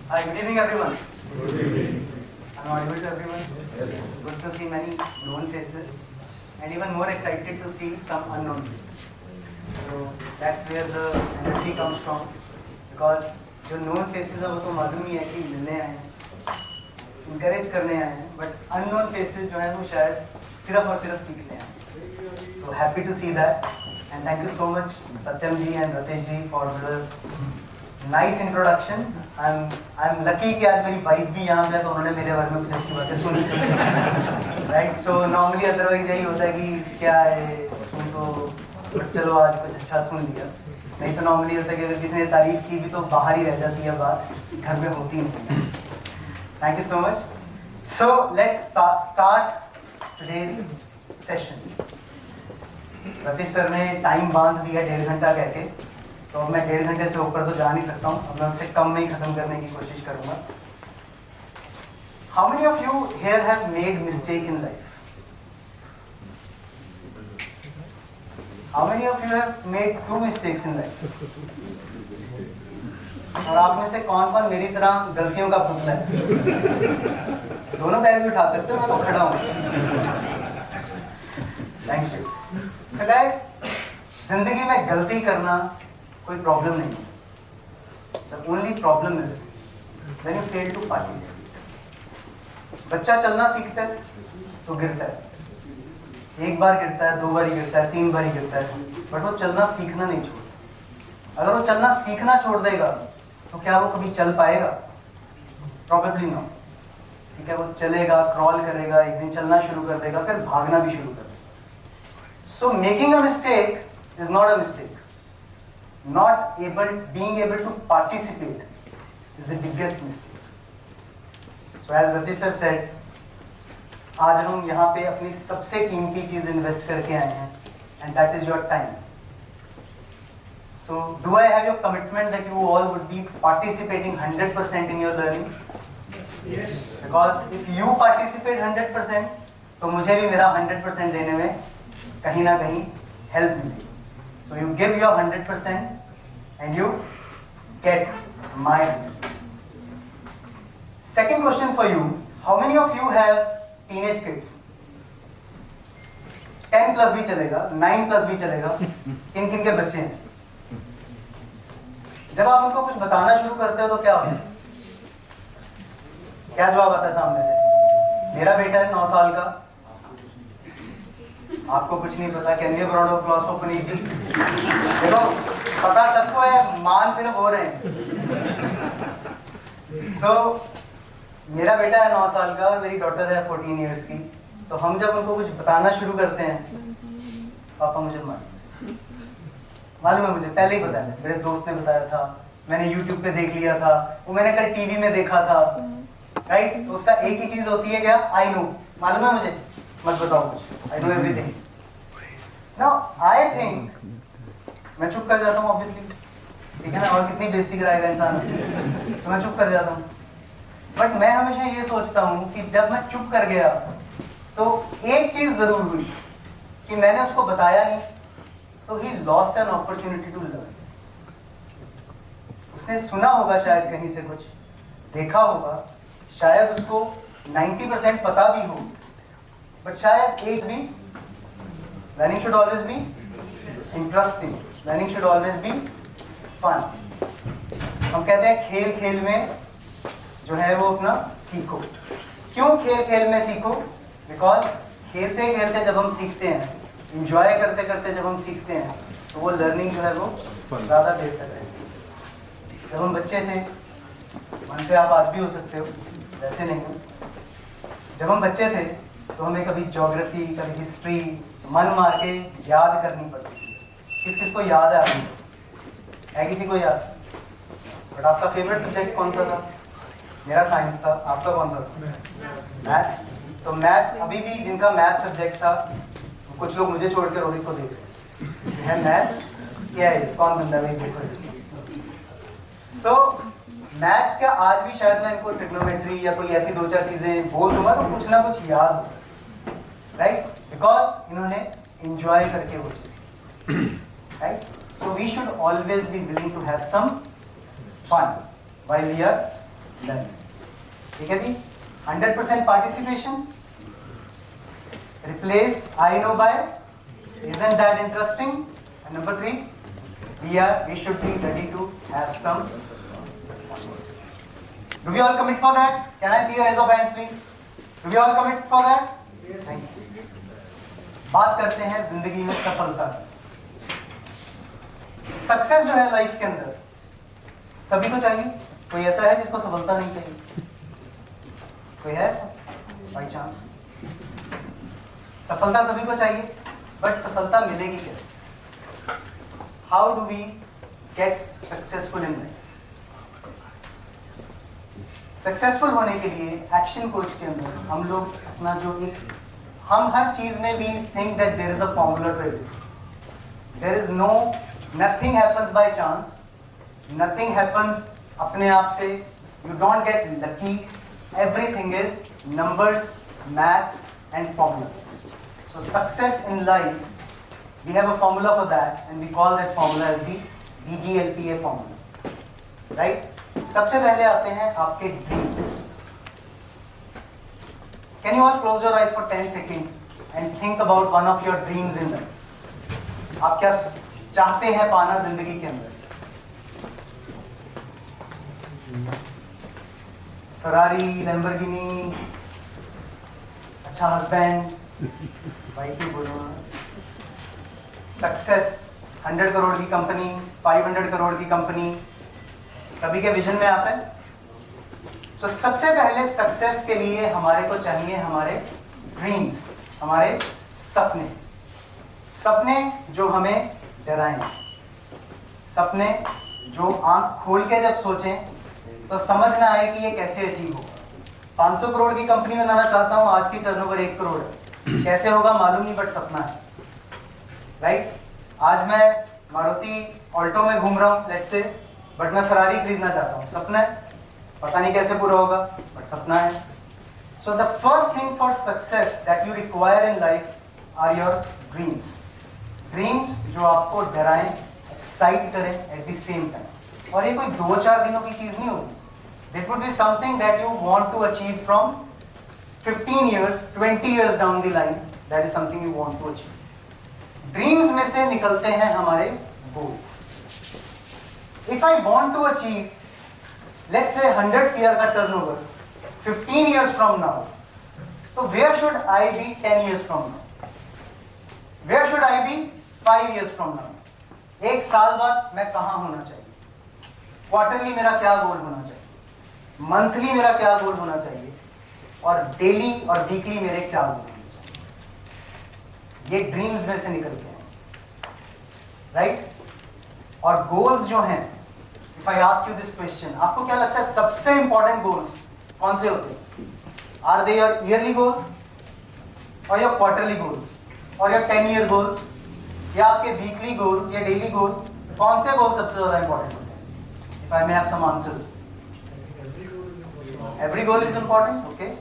Hi, good evening everyone. Good evening. I'm audible to everyone. Yes. Good to see many known faces and even more excited to see some unknown faces. So that's where the energy comes from because जो known faces है वो तो मालूम ही है कि मिलने आए हैं, encourage करने आए हैं, but unknown faces जो है वो शायद सिर्फ और सिर्फ सीखने आए हैं. So happy to see that and thank you so much Satyam ji and Ratesh ji for the nice introduction. I am lucky कि आज मेरी वाइफ भी यहाँ पे तो उन्होंने मेरे बारे में कुछ अच्छी बातें सुनी. राइट, सो नॉर्मली अदरवाइज यही होता है कि क्या है तुमको, चलो आज कुछ अच्छा सुन लिया. नहीं तो नॉर्मली होता है कि अगर किसी ने तारीफ की भी तो बाहर ही रह जाती है बात, घर में होती नहीं. Thank you so much. So let's start today's session. Ratheesh sir ने टाइम बांध दिया 1.5 घंटा कह के, तो अब मैं 1.5 घंटे से ऊपर तो जा नहीं सकता हूँ. अब मैं उससे कम में ही खत्म करने की कोशिश करूंगा. How many of you here have made mistake in life? How many of you have made 2 mistakes in life? और आप में से कौन कौन मेरी तरह गलतियों का पुतला है? दोनों पैर भी उठा सकते हो, मैं तो खड़ा हूँ. Thank you. सो गाइस, जिंदगी में गलती करना कोई प्रॉब्लम नहीं है. The only problem is when you fail to participate. बच्चा चलना सीखता है तो गिरता है, 1 बार गिरता है, 2 बार गिरता है, 3 बार गिरता है, बट वो चलना सीखना नहीं छोड़ता. अगर वो चलना सीखना छोड़ देगा तो क्या वो कभी चल पाएगा? Probably no. ठीक है, वो चलेगा, क्रॉल करेगा, एक दिन चलना शुरू कर देगा, फिर भागना भी शुरू कर देगा. So making a mistake is not a mistake. Being able to participate is the biggest mistake. So as Ratish sir said, आज हम यहाँ पे अपनी सबसे कीमती चीज इन्वेस्ट करके आए हैं, and that is your time. So do I have your commitment that you all would be participating 100% in your learning? Yes. Because if you participate 100%, तो मुझे भी मेरा 100% देने में कहीं ना कहीं help मिलेगी. So you give your 100% and you get my 100%. Second question for you, how many of you have teenage kids? 10 plus भी चलेगा, 9 plus भी चलेगा. किन किन के बच्चे हैं? जब आप उनको कुछ बताना शुरू करते हो तो क्या होता है? क्या जवाब आता है सामने से? मेरा बेटा है 9 साल का, आपको कुछ नहीं पता. Can be proud of class of Puneet ji. देखो, पता सबको है, मान सिर्फ हो रहे हैं. So, मेरा बेटा है 9 साल का और मेरी डॉटर है 14 इयर्स की. तो हम जब उनको कुछ बताना शुरू करते हैं, पापा मुझे मालूम है, मुझे पहले ही पता है, मेरे दोस्त ने बताया था, मैंने YouTube पे देख लिया था, वो मैंने कल टीवी में देखा था. राइट, तो उसका एक ही चीज होती है, क्या? I know. मालूम है मुझे, मत बताओ कुछ. I know everything. Now I think मैं चुप कर जाता हूँ ऑब्वियसली. ठीक है ना, और कितनी बेइज्जती कराएगा इंसान. तो मैं चुप कर जाता हूँ. बट मैं हमेशा ये सोचता हूँ कि जब मैं चुप कर गया तो एक चीज जरूर हुई कि मैंने उसको बताया नहीं, तो he lost an opportunity to learn. उसने सुना होगा शायद, कहीं से कुछ देखा होगा, शायद उसको 90% पता भी हो, बट शायद एक भी. Learning should always be interesting. Learning should always be fun. हम कहते हैं खेल खेल में जो है वो अपना सीखो. क्यों खेल खेल में सीखो? बिकॉज खेलते खेलते जब हम सीखते हैं, इंजॉय करते करते जब हम सीखते हैं, तो वो लर्निंग जो है वो ज़्यादा देर तक रहती है. जब हम बच्चे थे, मन से आप आज भी हो सकते हो, वैसे नहीं हो. जब हम बच्चे थे तो हमें कभी ज्योग्राफी, कभी हिस्ट्री मन मार के याद करनी पड़ती थी. किस किस को याद है? आपको है किसी को याद? बट आपका फेवरेट सब्जेक्ट कौन सा था? मेरा साइंस था. आपका कौन सा था? मैथ्स. तो मैथ्स अभी भी जिनका मैथ्स सब्जेक्ट था, कुछ लोग मुझे छोड़ के रोहित को देख रहे हैं. मैथ्स क्या है, कौन बंदा है? सो मैथ्स का आज भी शायद मैं इनको ट्रिग्नोमेट्री या कोई ऐसी 2-4 चीजें बोल दूंगा तो कुछ ना कुछ याद हो. राइट, बिकॉज इन्होंने एंजॉय करके वो चीज. Right, so we should always be willing to have some fun while we are learning. ठीक है जी? 100% participation. Replace I know by isn't that interesting? And number 3, we should be ready to have some. Do we all commit for that? Can I see a raise of hands, please? Do we all commit for that? Thank you. बात करते हैं जिंदगी में सफलता की। Success जो है life के अंदर सभी को चाहिए। कोई ऐसा है जिसको सफलता नहीं चाहिए? कोई है ऐसा? बाई चांस सफलता सभी को चाहिए, बट सफलता मिलेगी कैसे? How do we get successful in life? Successful होने के लिए एक्शन कोच के अंदर हम लोग अपना जो हम हर चीज में भी think that there is a formula to everything. There is no, nothing happens by chance, nothing happens अपने आप से, you don't get lucky, everything is numbers, maths and formula. So success in life, we have a formula for that and we call that formula as the DGLPA formula, right? सबसे पहले आते हैं आपके dreams. Can you all close your eyes for 10 seconds and think about one of your dreams in life? आप क्या चाहते हैं पाना जिंदगी के अंदर? फरारी, लैम्बोर्गिनी, अच्छा हस्बैंड, वाइफ ही बोलो, सक्सेस, 100 करोड़ की कंपनी, 500 करोड़ की कंपनी, सभी के विजन में आता है। So, सबसे पहले सक्सेस के लिए हमारे को चाहिए हमारे ड्रीम्स, हमारे सपने। सपने जो हमें डराएं, सपने जो आंख खोल के जब सोचें तो समझ ना आए कि ये कैसे अचीव होगा। 500 करोड़ की कंपनी बनाना चाहता हूँ, आज की टर्नओवर 1 करोड़ है, कैसे होगा मालूम नहीं, बट सपना है, राइट? आज मैं मारुति ऑल्टो में घूम रहा हूँ लेट्स से, बट मैं फरारी खरीदना चाहता हूँ, सपना है, पता नहीं कैसे पूरा होगा, बट सपना है। So the first thing for success that you require in life are your dreams. Dreams जो आपको डराएं, एक्साइट करें एट द सेम टाइम। और ये कोई 2-4 दिनों की चीज नहीं होगी। It would be something that you want to achieve from 15 years, 20 years down the line, that is something you want to achieve. Dreams में से निकलते हैं हमारे goals. If I want to achieve let's say 100 CR का turnover 15 years from now, तो where should I be 10 years from now? Where should I be 5 years from now? 1 साल बाद मैं कहाँ होना चाहिए? क्वार्टरली मेरा क्या गोल होना चाहिए? मंथली मेरा क्या गोल होना चाहिए? और डेली और वीकली मेरे क्या गोल होने चाहिए? ये ड्रीम्स में से निकलते हैं, राइट? और गोल्स जो हैं, If I ask you this question, आपको क्या लगता है सबसे इंपॉर्टेंट गोल्स कौन से होते हैं? Are they your yearly goals, or your quarterly goals, or your 10-year goals, या आपके weekly goals या daily goals? कौन से गोल सबसे ज्यादा इंपॉर्टेंट होते हैं? If I may have some answers. Every goal is important, okay?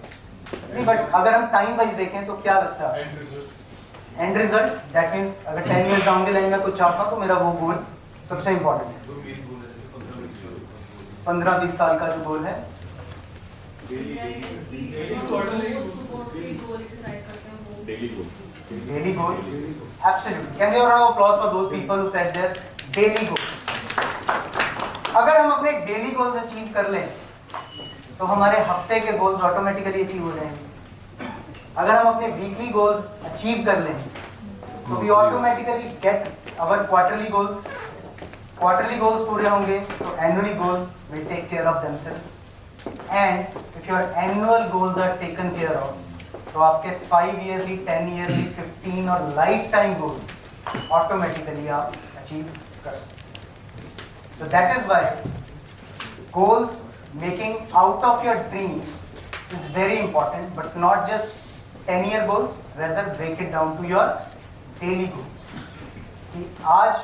नहीं, but अगर हम टाइम वाइज देखें तो क्या लगता है? एंड रिजल्ट, दैट मीन्स अगर 10 years डाउन द लाइन में कुछ चाहता हूँ तो मेरा वो गोल सबसे इंपॉर्टेंट है। 15-20 साल का जो गोल है, daily goals, absolutely. Can we have a round of applause for those people who set their daily goals? अगर हम अपने डेली गोल्स अचीव कर लें तो हमारे हफ्ते के गोल्स ऑटोमेटिकली अचीव हो जाएंगे। अगर हम अपने वीकली गोल्स अचीव कर लें तो we automatically get our quarterly goals. Quarterly goals पूरे होंगे तो annually goal will take care of themselves, and if your annual goals are taken care of तो आपके 5 ईयरली, 10 ईयरली, 15 और लाइफ टाइम गोल्स ऑटोमेटिकली आप अचीव कर सकते। So that is why goals making out of your dreams is very important, but not just 10-year goals, rather break it down to your daily goals. कि आज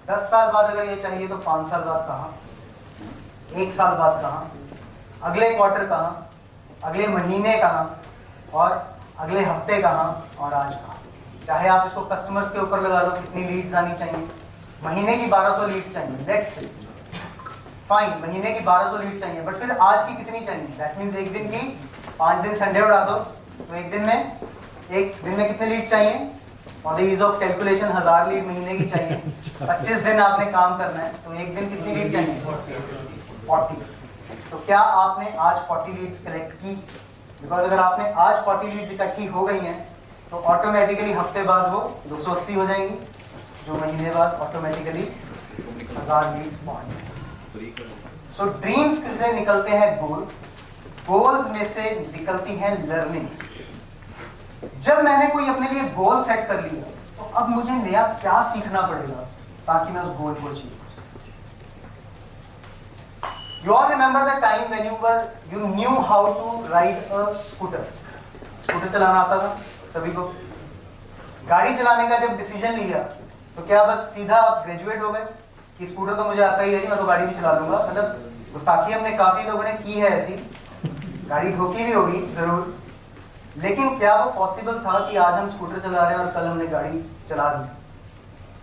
10 साल बाद अगर ये चाहिए तो 5 साल बाद कहाँ, 1 साल बाद कहाँ, अगले क्वार्टर कहाँ, अगले महीने कहाँ, और अगले हफ्ते कहाँ, और आज कहाँ। चाहे आप इसको कस्टमर्स के ऊपर लगा लो, कितनी लीड्स आनी चाहिए, महीने की 1200 लीड्स चाहिए, लेट्स से फाइन, महीने की 1200 लीड्स चाहिए, बट फिर आज की कितनी चाहिए? दैट मीन्स एक दिन की, 5 दिन संडे उड़ा दो तो एक दिन में कितने लीड्स चाहिए? और the ease of calculation 1000 lead महीने की चाहिए। 25 दिन आपने काम करना है तो एक दिन कितनी लीड चाहिए? 40। तो क्या आपने आज 40 लीड्स कलेक्ट की? बिकॉज अगर आपने आज 40 लीड्स इकट्ठी हो गई हैं तो ऑटोमेटिकली हफ्ते बाद वो 280 हो जाएंगी, जो महीने बाद ऑटोमेटिकली 1000 लीड्स पहुंच। सो ड्रीम्स से निकलते हैं गोल्स, गोल्स में से निकलती हैं लर्निंग्स। जब मैंने कोई अपने लिए गोल सेट कर लिया तो अब मुझे नया क्या सीखना पड़ेगा ताकि मैं उस गोल को अचीव कर सकूं। You all remember the time when you knew how to ride a scooter? Scooter चलाना आता था सभी को। गाड़ी चलाने का जब डिसीजन लिया तो क्या बस सीधा आप ग्रेजुएट हो गए कि स्कूटर तो मुझे आता ही है जी, मैं तो गाड़ी भी चला लूंगा? मतलब गुस्ताखी हमने काफी लोगों ने की है ऐसी, गाड़ी ठोकी भी होगी जरूर, लेकिन क्या वो पॉसिबल था कि आज हम स्कूटर चला रहे हैं और कल हमने गाड़ी चला दी?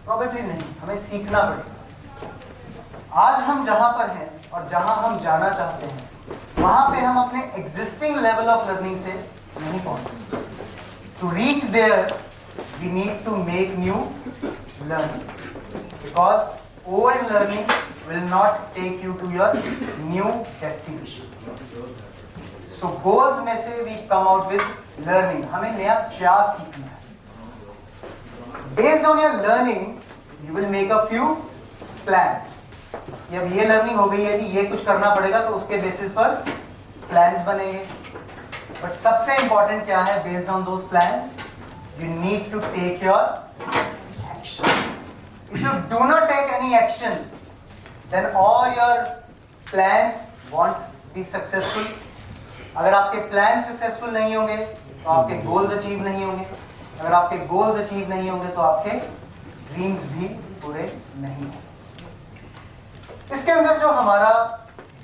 प्रॉबेबली नहीं, हमें सीखना पड़ेगा। आज हम जहां पर हैं और जहां हम जाना चाहते हैं वहां पे हम अपने एग्जिस्टिंग लेवल ऑफ लर्निंग से नहीं पहुंच सकते। To reach there we need to make new learnings, because old learning will not take you to your new destination. So goals में से we come out with learning, हमें नया क्या सीखना है। Based on your learning you will make a few plans. कि अब ये लर्निंग हो गई है कि ये कुछ करना पड़ेगा तो उसके बेसिस पर प्लान्स बनेंगे। बट सबसे इंपॉर्टेंट क्या है? Based on those plans you need to take your action. If you do not take any action then all your plans won't be successful. अगर आपके प्लान सक्सेसफुल नहीं होंगे तो आपके गोल्स अचीव नहीं होंगे, अगर आपके गोल्स अचीव नहीं होंगे तो आपके ड्रीम्स भी पूरे नहीं होंगे। इसके अंदर जो हमारा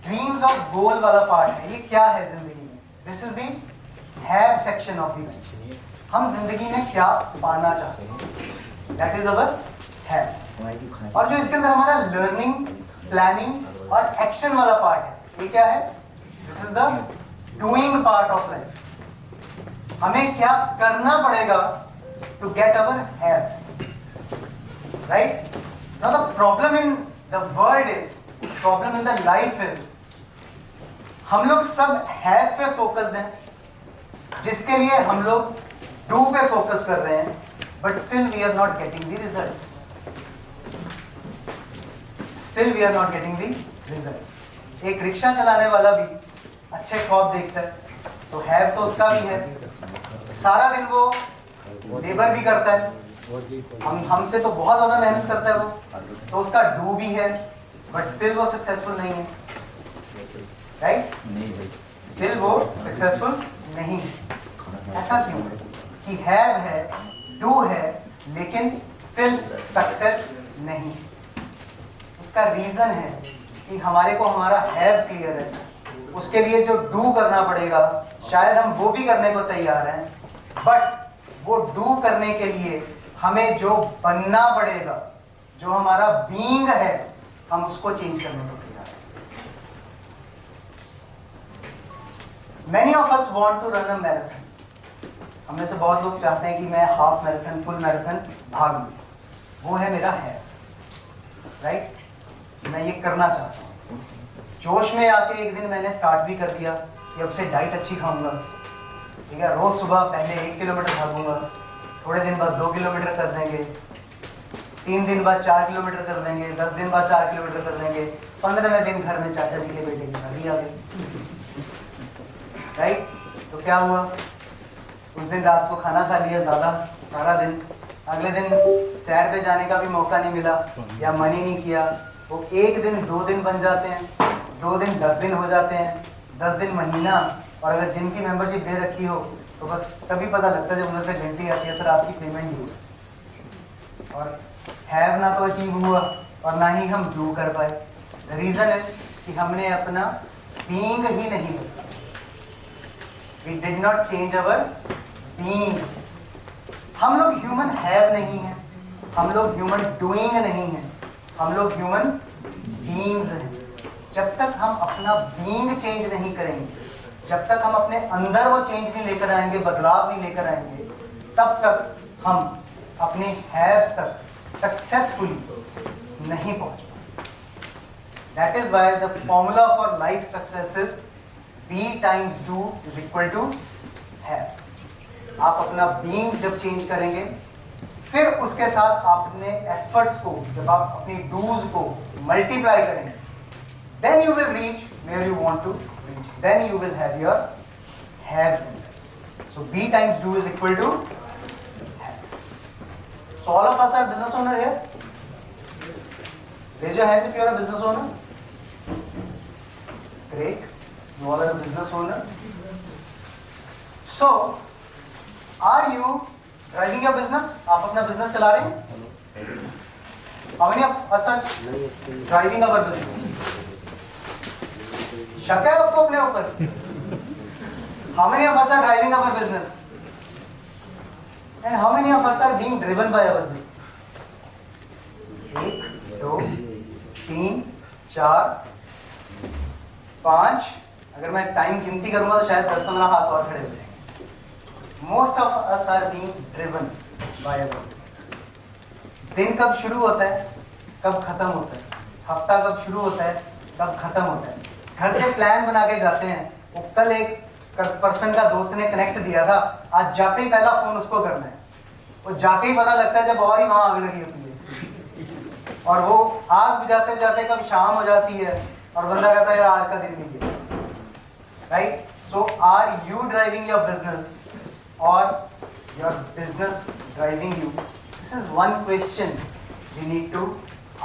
ड्रीम्स और गोल वाला पार्ट है, ये क्या है जिंदगी में? This is the have section of the life. हम जिंदगी में क्या पाना चाहते हैं, दैट इज अवर हैव। और जो इसके अंदर हमारा लर्निंग, प्लानिंग और एक्शन वाला पार्ट है, ये क्या है? This is the doing part of life. हमें क्या करना पड़ेगा to get our haves, right? Now the problem in the world is, problem in the life is, हम लोग सब हैव पे फोकस्ड हैं, जिसके लिए हम लोग डू पे फोकस कर रहे हैं, but still we are not getting the results. Still we are not getting the results. एक रिक्शा चलाने वाला भी अच्छे ख्वाब देखता है तो हैव तो उसका भी है, सारा दिन वो लेबर भी करता है, हमसे तो बहुत ज्यादा मेहनत करता है वो, तो उसका डू भी है, बट स्टिल वो सक्सेसफुल नहीं है, राइट? स्टिल वो सक्सेसफुल नहीं है। ऐसा क्यों कि हैव है, डू है, लेकिन स्टिल सक्सेस नहीं? उसका रीजन है कि हमारे को हमारा हैव क्लियर है, उसके लिए जो डू करना पड़ेगा शायद हम वो भी करने को तैयार हैं, बट वो डू करने के लिए हमें जो बनना पड़ेगा, जो हमारा बीइंग है, हम उसको चेंज करने को तैयार हैं। Many of us want to run a marathon. हम में से बहुत लोग चाहते हैं कि मैं हाफ मैराथन, फुल मैराथन भागूं, वो है मेरा है, राइट? मैं ये करना चाहता हूँ। जोश में आके एक दिन मैंने स्टार्ट भी कर दिया कि अब से डाइट अच्छी खाऊंगा, ठीक है, रोज सुबह पहले 1 किलोमीटर भागूंगा, थोड़े दिन बाद 2 किलोमीटर कर देंगे, 3 दिन बाद 4 किलोमीटर कर देंगे, 10 दिन बाद 4 किलोमीटर कर देंगे, 15वें दिन घर में चाचा जी के बेटे की शादी आ गई, राइट? तो क्या हुआ? उस दिन रात को खाना खा लिया ज़्यादा सारा दिन, अगले दिन सैर पे जाने का भी मौका नहीं मिला या मन ही नहीं किया। वो 1 दिन 2 दिन बन जाते हैं, 2 दिन 10 दिन हो जाते हैं, 10 दिन महीना, और अगर जिम की मेंबरशिप दे रखी हो तो बस तभी पता लगता है जब उधर से घंटी आती है, सर आपकी पेमेंट नहीं हुई। और हैव ना तो अचीव हुआ और ना ही हम डू कर पाए। द रीज़न है कि हमने अपना बीइंग ही नहीं बदला। We did not change our being. हम लोग ह्यूमन हैव नहीं है, हम लोग ह्यूमन डूइंग नहीं है, हम लोग ह्यूमन बीइंग्स हैं। जब तक हम अपना बीइंग चेंज नहीं करेंगे, जब तक हम अपने अंदर वो चेंज नहीं लेकर आएंगे, बदलाव नहीं लेकर आएंगे, तब तक हम अपने हैव्स तक सक्सेसफुली नहीं पहुंच पाएंगे। That is why the formula for life success is be times do is equal to have. आप अपना बीइंग जब चेंज करेंगे, फिर उसके साथ अपने एफर्ट्स को, जब आप अपनी डूज को मल्टीप्लाई करेंगे, then you will reach where you want to reach. Then you will have your haves in there. So B times do is equal to have. So all of us are business owner here. Raise your hands if you are a business owner. Great. You all are a business owner. So, are you driving your business? आप अपना business चला रहे हैं? How many of us are driving our business? शक है आपको अपने ऊपर? How many of us are driving our business? And how many of us are being driven by our business? 1, 2, 3, 4, 5. अगर मैं टाइम गिनती करूंगा तो शायद 10-15 हाथ और खड़े हो जाएंगे। Most of us are being driven by our business. दिन कब शुरू होता है, कब खत्म होता है, हफ्ता कब शुरू होता है, कब खत्म होता है। घर से प्लान बना के जाते हैं, वो कल एक पर्सन का दोस्त ने कनेक्ट दिया था, आज जाते ही पहला फोन उसको करना है। वो जाके ही पता लगता है जब और ही वहां आग लगी होती है, और वो आग बुझाते जाते कब शाम हो जाती है और बंदा कहता है यार आज का दिन नहीं गया। Right? So are you driving your business और your business driving you? This is one question we need to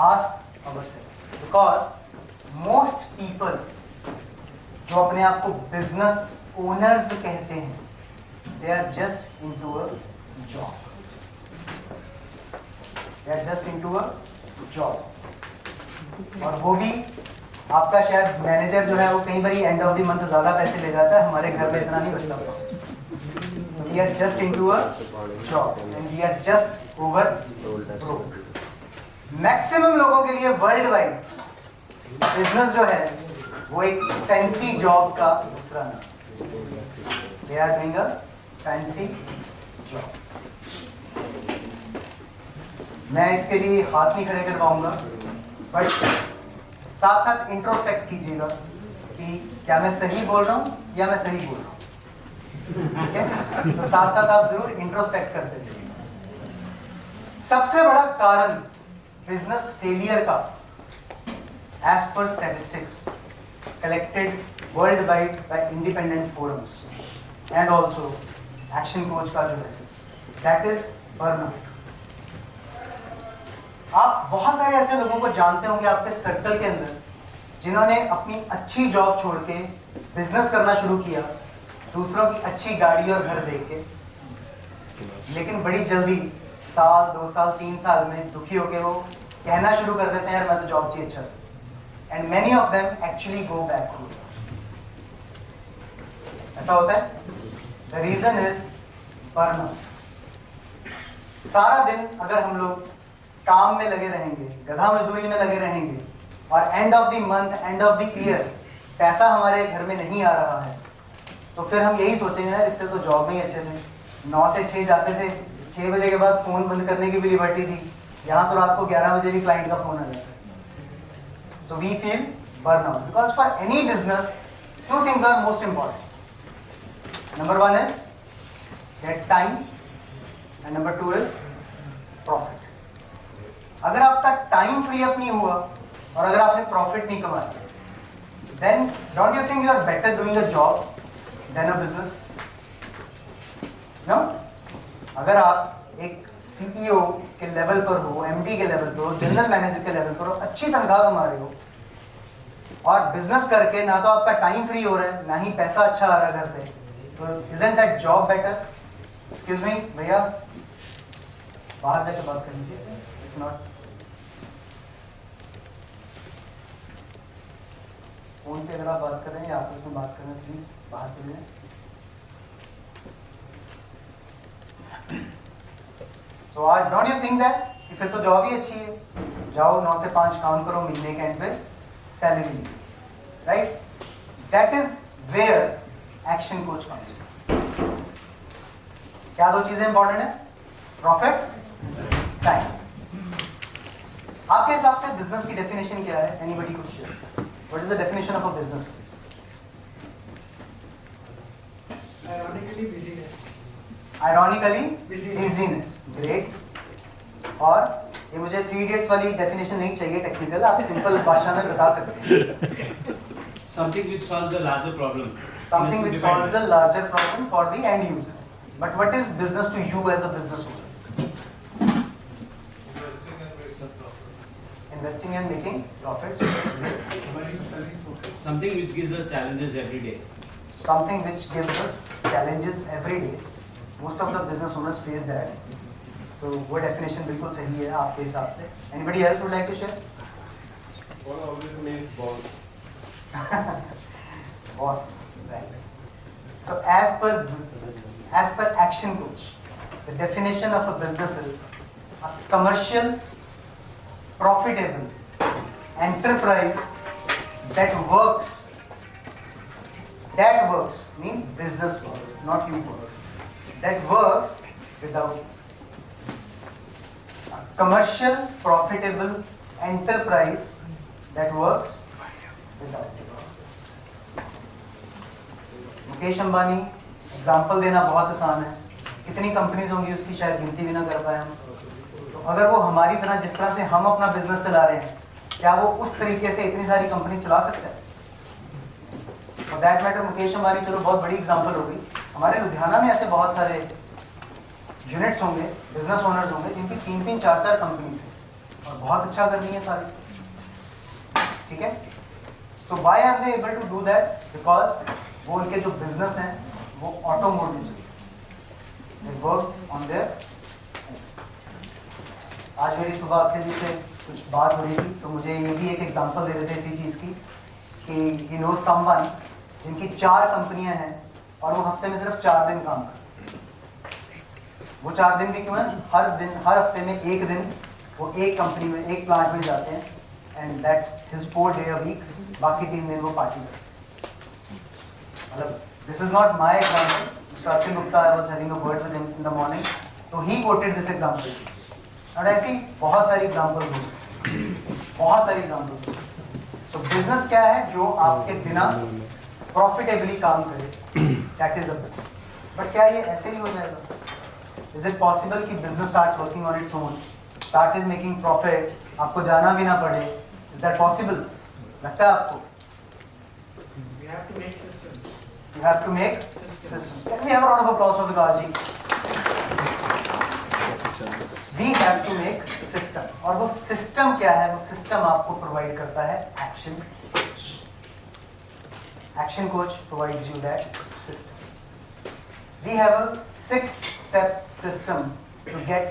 ask ourselves, because most people जो अपने आप को बिजनेस ओनर्स कहते हैं, they are just into a job, they are just into a job. और वो भी आपका शायद मैनेजर जो है वो कई बार एंड ऑफ द मंथ ज्यादा पैसे ले जाता है, हमारे घर में इतना नहीं बचता। So we are just into a job and we are just over broke. Maximum लोगों के लिए वर्ल्ड वाइड बिजनेस जो है वो एक फैंसी जॉब का दूसरा नाम। They are doing a fancy job. मैं इसके लिए हाथ नहीं खड़े कर पाऊंगा, बट साथ साथ इंट्रोस्पेक्ट कीजिएगा कि क्या मैं सही बोल रहा हूँ या मैं सही बोल रहा हूँ। ठीक है? तो साथ साथ आप जरूर इंट्रोस्पेक्ट करते रहिएगा। सबसे बड़ा कारण बिजनेस फेलियर का, as per statistics collected worldwide by independent forums and also action coach का जो है, that is burnout. आप बहुत सारे ऐसे लोगों को जानते होंगे आपके सर्कल के अंदर जिन्होंने अपनी अच्छी जॉब छोड़ के बिजनेस करना शुरू किया, दूसरों की अच्छी गाड़ी और घर देख के, लेकिन बड़ी जल्दी साल 2 साल 3 साल में दुखी होके वो कहना शुरू कर देते हैं यार मैं तो जॉब चाहिए अच्छा से। And many of them actually go back to work. ऐसा होता है? The reason is burnout. सारा दिन अगर हम लोग काम में लगे रहेंगे, गधा मजदूरी में लगे रहेंगे, और end of the month, end of the year पैसा हमारे घर में नहीं आ रहा है, तो फिर हम यही सोचेंगे यार इससे तो जॉब में ही अच्छे थे। 9 से 6 जाते थे, 6 बजे के बाद फोन बंद करने की भी लिबर्टी थी, यहाँ तो रात को 11 बजे भी क्लाइंट का फोन आ जाता है। So we feel burnout because for any business, 2 things are most important. Number 1 is get time, and number 2 is profit. अगर आपका टाइम फ्री अप नहीं हुआ और अगर आपने प्रॉफिट नहीं कमाया, then don't you think you are better doing a job than a business? No? अगर आप एक सीईओ के लेवल पर हो, एमडी के लेवल पर हो, जनरल मैनेजर के लेवल पर हो, अच्छी तनख्वाह कमा रहे हो, और बिजनेस करके ना तो आपका टाइम फ्री हो रहा है ना ही पैसा अच्छा आ रहा है घर पे, तो isn't that job better? Excuse me भैया, बाहर जाके बात कर लीजिए। If not, फोन पे अगर आप बात कर रहे हैं या आपस में बात कर रहे हैं प्लीज बाहर चले जाएं। So don't you think that फिर तो जॉब ही अच्छी है, जाओ 9 से 5 काम करो, महीने के एंड पे salary. right? That is where action coach comes in. क्या दो चीजें इंपॉर्टेंट है? Profit, time. आपके हिसाब से बिजनेस की डेफिनेशन क्या है? Anybody could share. What is the definition of a business? Ironically, busyness. Ironically, Busyness. busyness. Great. और ये मुझे 3 Idiots वाली डेफिनेशन नहीं चाहिए टेक्निकल, आप सिंपल भाषा में बता सकते हैं. Something which solves a larger problem. Something which solves a larger problem for the end user. But what is business to you as a business owner? Investing and making profits. Something which gives us challenges every day. Something which gives us challenges every day. Most of the business owners face that. So वो definition बिल्कुल सही है आपके हिसाब से. Anybody else would like to share? What always means boss. Boss, right. So as per Action Coach, the definition of a business is a commercial, profitable enterprise that works means business works, not you works. That works without you. A commercial, profitable enterprise that works without you. Mukesh Ambani example देना बहुत आसान है. कितनी companies होंगी उसकी शायद गिनती भी ना कर पाए हम. तो अगर वो हमारी तरह जिस तरह से हम अपना बिजनेस चला रहे हैं, क्या वो उस तरीके से इतनी सारी कंपनी चला सकता है? और दैट मैटर मुकेश अंबानी चलो बहुत बड़ी एग्जांपल हो गई. हमारे लुधियाना में ऐसे बहुत सारे यूनिट्स होंगे, बिजनेस ओनर्स होंगे जिनकी 3-3, 4-4 कंपनीज हैं और बहुत अच्छा कर रही है सारी. ठीक है. So why are they able to do that? Because वो उनके जो बिजनेस हैं वो ऑटोमोड में चलते हैं. They work on their. आज मेरी सुबह अखिल जी से कुछ बात हो रही थी तो मुझे ये भी एक एग्जांपल दे रहे थे इसी चीज़ की कि यू नो समवन जिनकी 4 कंपनियां हैं और वो हफ्ते में सिर्फ 4 दिन काम करते हैं. वो 4 दिन भी क्यों है? हर हफ्ते में 1 दिन वो एक कंपनी में, एक प्लांट में जाते हैं and that's his 4 day a week. बाकी 3 दिन वो पार्टी करते हैं. मतलब this is not my example. Mister Akhil Gupta, I was having a word with him in the morning, तो ही कोटेड दिस एग्जाम्पल. और ऐसी बहुत सारी एग्जाम्पल्स होंगी, बहुत सारी एग्जाम्पल्स. तो बिजनेस क्या है? जो आपके बिना प्रॉफिटेबली काम करे, that is a business. But क्या ये ऐसे ही हो जाएगा? इज इट पॉसिबल कि business starts working on its own, started making profit, आपको जाना भी ना पड़े? Is that possible? लगता है आपको? We have to make systems. You have to make systems. Can we have a round of applause for Vikas ji? We have to make system. और वो सिस्टम क्या है? वो सिस्टम आपको प्रोवाइड करता है action coach. Action coach provides you that system. We have a 6-step system to get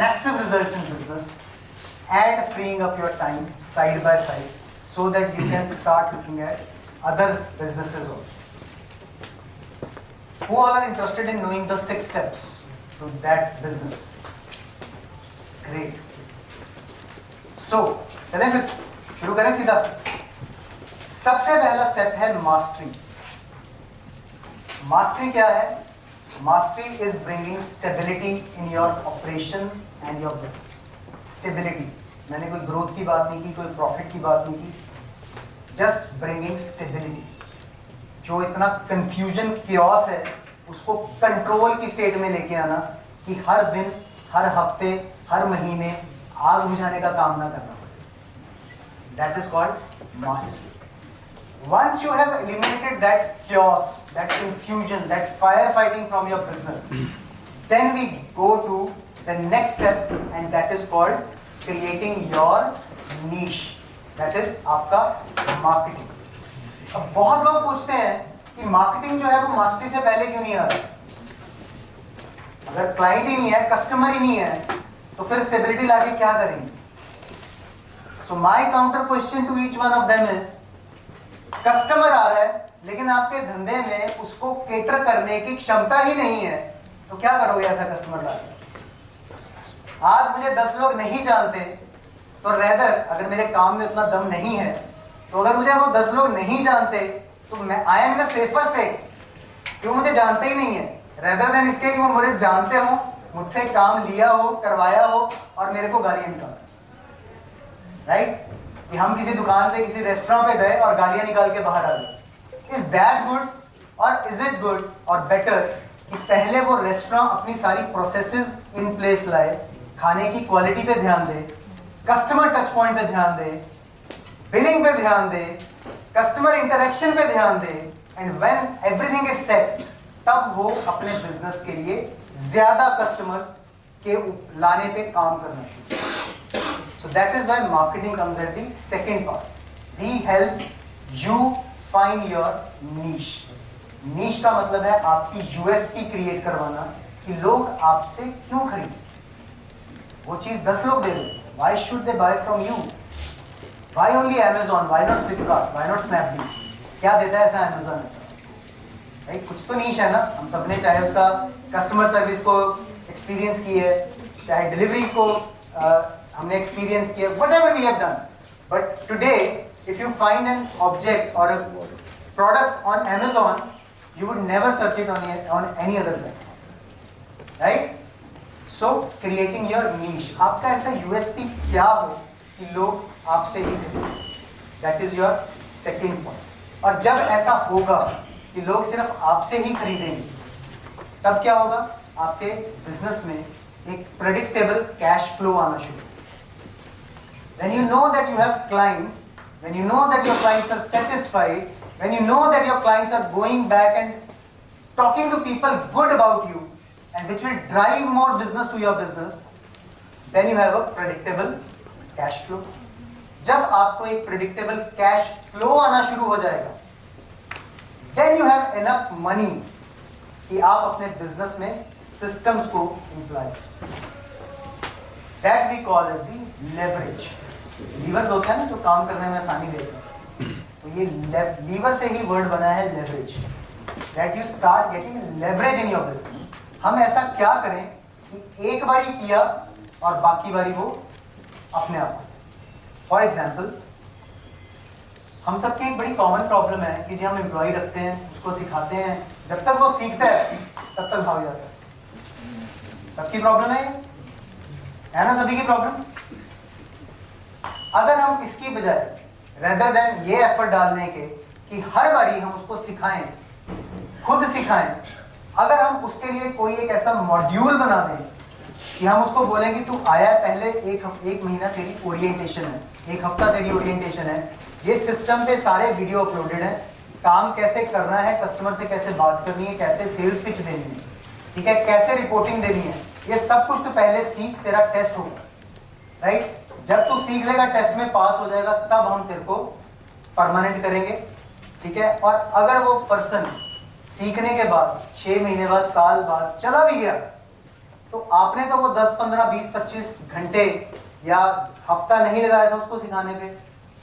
massive results in business and freeing up your time side by side so that you can start looking at other businesses also. Who all are interested in knowing the 6 steps to that business? Great. So, चलें फिर शुरू करें सीधा. सबसे पहला step है mastery. Mastery क्या है? Mastery is bringing stability in your operations and your business. Stability, मैंने कोई ग्रोथ की बात नहीं की, कोई प्रॉफिट की बात नहीं की. Just bringing stability. जो इतना कंफ्यूजन क्योस है उसको कंट्रोल की स्टेट में लेके आना कि हर दिन, हर हफ्ते, हर महीने आग बुझाने का काम ना करना पड़े. That is called mastery. Once you have eliminated that chaos, that confusion, that firefighting from your business, then we go to the next step and that is called creating your niche. That is आपका marketing. अब बहुत लोग पूछते हैं कि marketing जो है वो मास्टरी से पहले क्यों नहीं आ रहा? अगर क्लाइंट ही नहीं है, कस्टमर ही नहीं है, तो फिर स्टेबिलिटी लाके क्या करेंगे? So my counter question to each one of them is, customer आ रहा है लेकिन आपके धंधे में उसको केटर करने की क्षमता ही नहीं है, तो क्या करोगे ऐसा कस्टमर लाके? आज मुझे 10 लोग नहीं जानते, तो रेदर अगर मेरे काम में उतना दम नहीं है तो अगर मुझे वो 10 लोग नहीं जानते तो मैं I am the safer state, क्यों मुझे जानते ही नहीं है, रेदर देन इसके कि वो मुझे जानते हो, मुझसे काम लिया हो, करवाया हो और मेरे को गालियां निकाल, राइट? कि हम किसी दुकान पे किसी रेस्टोरेंट पे गए और गालियां निकाल के बाहर आ गए। इज दैट गुड और इज इट गुड और बेटर कि पहले वो रेस्टोरेंट अपनी सारी प्रोसेसेस इन प्लेस लाए, खाने की क्वालिटी पे ध्यान दे, कस्टमर टच पॉइंट पे ध्यान दे, बिलिंग पे ध्यान दे, कस्टमर इंटरेक्शन पे ध्यान दे, and when everything is set तब वो अपने बिजनेस के लिए ज्यादा कस्टमर्स के लाने पे काम करना शुरू। So that is why marketing comes at the second part. We help you find your niche. Niche का मतलब है आपकी USP क्रिएट करवाना कि लोग आपसे क्यों खरीदें। वो चीज 10 लोग दे रहे, why should they buy from you? Why only Amazon? Why not Flipkart? Why not Snapdeal? क्या देता है ऐसा Amazon ऐसा? राइट, कुछ तो नीश है ना। हम सबने चाहे उसका कस्टमर सर्विस को एक्सपीरियंस की है, चाहे डिलीवरी को हमने एक्सपीरियंस किया, whatever we have done. But today, if you find an object or a product on Amazon, you would never search it on any other platform, right? So creating your niche. आपका ऐसा USP क्या हो कि लोग आपसे ही खरीदें? That is your second point. और जब ऐसा होगा कि लोग सिर्फ आपसे ही खरीदेंगे, तब क्या होगा? आपके बिजनेस में एक प्रेडिक्टेबल कैश फ्लो आना शुरू। When you know that you have clients, when you know that your clients are satisfied, when you know that your clients are going back and talking to people good about you, and which will drive more business to your business, then you have a predictable cash flow. जब आपको एक predictable cash flow आना शुरू हो जाएगा, then you have enough money कि आप अपने बिजनेस में systems को employ कर सकते। That we call as the leverage. Lever होता है ना जो काम करने में आसानी देता है, तो ये लीवर से ही वर्ड बना है leverage. That you start getting leverage in your business. हम ऐसा क्या करें कि एक बारी किया और बाकी बारी वो अपने आप। फॉर एग्जाम्पल, हम सबकी एक बड़ी कॉमन प्रॉब्लम है कि जी हम एम्प्लॉय रखते हैं, उसको सिखाते हैं, जब तक वो सीखता है तब तक भाग जाता है। सबकी प्रॉब्लम है ना, सभी की प्रॉब्लम। अगर हम इसकी बजाय रेदर देन ये एफर्ट डालने के कि हर बारी हम उसको सिखाएं, खुद सिखाएं, अगर हम उसके लिए कोई एक ऐसा मॉड्यूल बना दें कि हम उसको बोलें कि तू आया पहले एक महीना तेरी ओरिएंटेशन है, एक हफ्ता तेरी ओरिएंटेशन है, ये सिस्टम पे सारे वीडियो अपलोडेड है, काम कैसे करना है, कस्टमर से कैसे बात करनी है, कैसे सेल्स पिच देनी है, ठीक है, कैसे रिपोर्टिंग देनी है, ये सब कुछ तू पहले सीख, तेरा टेस्ट होगा, राइट? जब तू सीख लेगा, टेस्ट में पास हो जाएगा, तब हम तेरे को परमानेंट करेंगे, ठीक है? और अगर वो पर्सन सीखने के बाद 6 महीने बाद, साल बाद चला भी गया, तो आपने तो वो 10, 15, 20, 25 घंटे या हफ्ता नहीं लगाया था उसको सिखाने पे।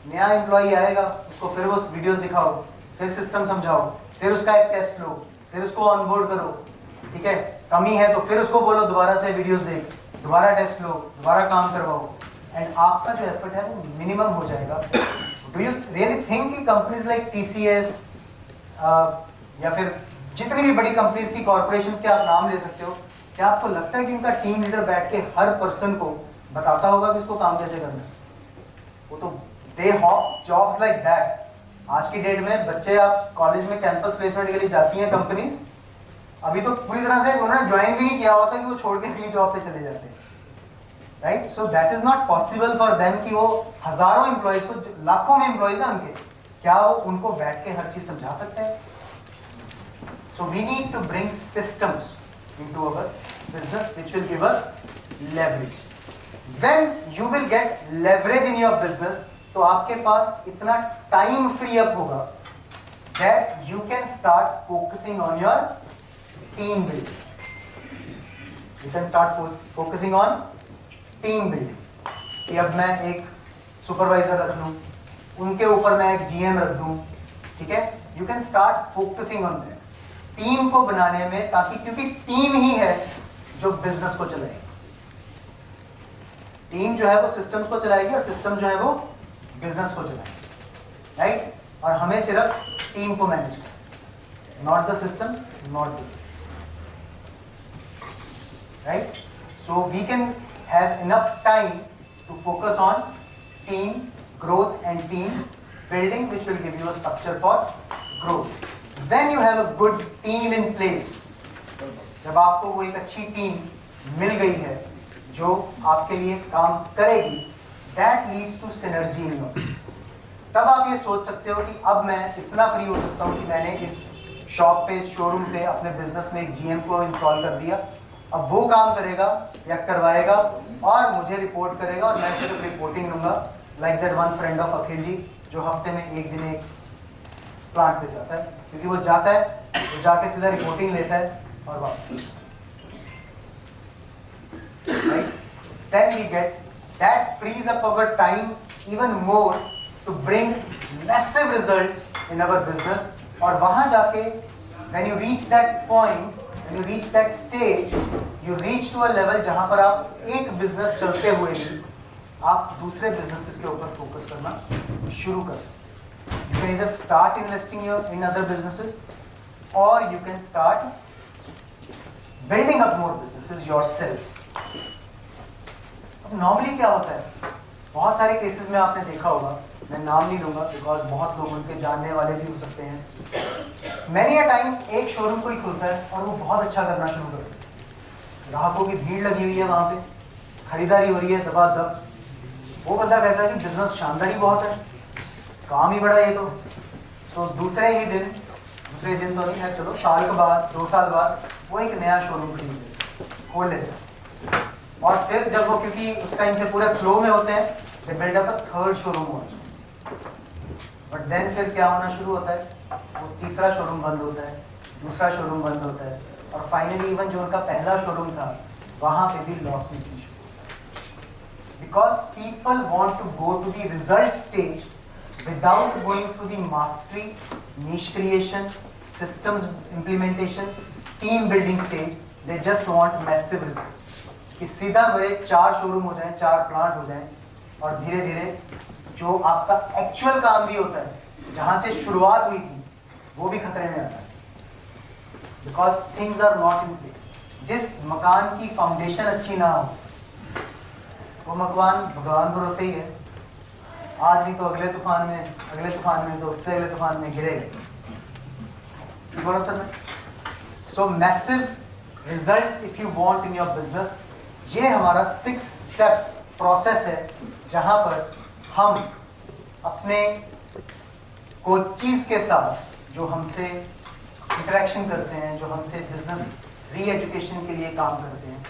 नया एम्प्लॉई आएगा, उसको फिर वो वीडियोस दिखाओ, फिर सिस्टम समझाओ, फिर उसका एक टेस्ट लो, फिर उसको ऑनबोर्ड करो, ठीक है? कमी है तो फिर उसको बोलो दोबारा से वीडियोस देख, दोबारा टेस्ट लो, दोबारा काम करवाओ, एंड आपका जो एफर्ट है वो मिनिमम हो जाएगा। डू यू रियली थिंक कि कंपनीज लाइक TCS या फिर जितनी भी बड़ी कंपनीज की कॉर्पोरेशंस के आप नाम ले सकते हो, क्या आपको लगता है कि उनका टीम लीडर बैठ के हर पर्सन को बताता होगा कि उसको काम कैसे करना है? वो तो दे हॉप जॉब्स लाइक दैट। आज की डेट में बच्चे, आप कॉलेज में कैंपस प्लेसमेंट के लिए जाती हैं कंपनीज, अभी तो पूरी तरह से उन्होंने ज्वाइन भी नहीं किया होता कि वो छोड़ के अगली जॉब पे चले जाते हैं, right? So that is not possible for them कि वो हजारों एम्प्लॉइज को, लाखों में एम्प्लॉइज हैं उनके, क्या वो उनको बैठ के हर चीज समझा सकते हैं? So we need to bring systems into our business which will give us leverage. When you will get leverage in your business, तो आपके पास इतना टाइम फ्री अप होगा that you can start focusing on your team building. You can start focusing on team building. कि अब मैं एक supervisor रख लूं, उनके ऊपर मैं एक GM रख दूं, ठीक है? You can start focusing on that. Team को बनाने में, ताकि क्योंकि टीम ही है जो बिजनेस को चलाएगी। टीम जो है वो सिस्टम्स को चलाएगी और सिस्टम जो है वो बिजनेस को चलाएगी। राइट? और हमें सिर्फ टीम को मैनेज करना, not the system, not the business, right? So we can have enough time to focus on team growth and team building, which will give you a structure for growth. When you have a good team in place, जब आपको वो एक अच्छी team मिल गई है जो आपके लिए काम करेगी, that leads to synergy in your business. तब आप ये सोच सकते हो कि अब मैं इतना फ्री हो सकता हूँ कि मैंने इस शॉप पे, इस शोरूम पे अपने बिजनेस में एक GM को इंस्टॉल कर दिया, अब वो काम करेगा या करवाएगा और मुझे रिपोर्ट करेगा और मैं सिर्फ रिपोर्टिंग लूँगा, like that one friend of Akhil ji जो हफ्ते में एक दिन एक प्लांट पे जाता है, क्योंकि वो जाता है, वो जाके सीधा रिपोर्टिंग लेता है और वापस, right? Then we get that frees up our time even more to bring massive results in our business. और वहाँ जाके when you reach that point, when you reach that stage, you reach to a level जहाँ पर आप एक business चलते हुए भी आप दूसरे बिजनेसेस के ऊपर फोकस करना शुरू कर सकते हैं. You can either start investing in other businesses or you can start building up more businesses yourself. अब नॉर्मली क्या होता है, बहुत सारे केसेस में आपने देखा होगा, मैं नाम नहीं लूंगा बिकॉज बहुत लोग उनके जानने वाले भी हो सकते हैं. मैनी अ टाइम्स एक शोरूम कोई खुलता है और वो बहुत अच्छा करना शुरू करता है, ग्राहकों की भीड़ लगी हुई है, वहाँ पे खरीदारी हो रही है दबादब, वो बंदा कहता है कि बिजनेस शानदार ही बहुत है, काम ही बड़ा है ये तो दूसरे दिन तो नहीं है, चलो साल के बाद 2 साल बाद वो एक नया शोरूम खोल लेते हैं. और फिर जब वो, क्योंकि उस टाइम पे पूरे फ्लो में होते हैं, they build up a third showroom also. But then फिर क्या होना शुरू होता है, वो तीसरा शोरूम बंद होता है, दूसरा शोरूम बंद होता है, और फाइनली इवन जो उनका पहला शोरूम था वहाँ पे भी लॉस निकलनी शुरू. Because people want to go to the result stage without going through the mastery, niche creation, systems implementation, team building stage. They just want massive results. कि सीधा मेरे 4 शोरूम हो जाएं, 4 प्लांट हो जाएं, और धीरे धीरे जो आपका एक्चुअल काम भी होता है, जहाँ से शुरुआत हुई थी, वो भी खतरे में आता है. Because things are not in place. जिस मकान की फाउंडेशन अच्छी ना हो, वो मकान भगवान भरोसे ही है, आज नहीं तो अगले तूफान में तो उससे अगले तूफान में गिरेगा. सो massive results if you want in your business, ये हमारा 6 स्टेप प्रोसेस है जहां पर हम अपने कोचीज के साथ जो हमसे इंटरेक्शन करते हैं, जो हमसे बिजनेस री एजुकेशन के लिए काम करते हैं,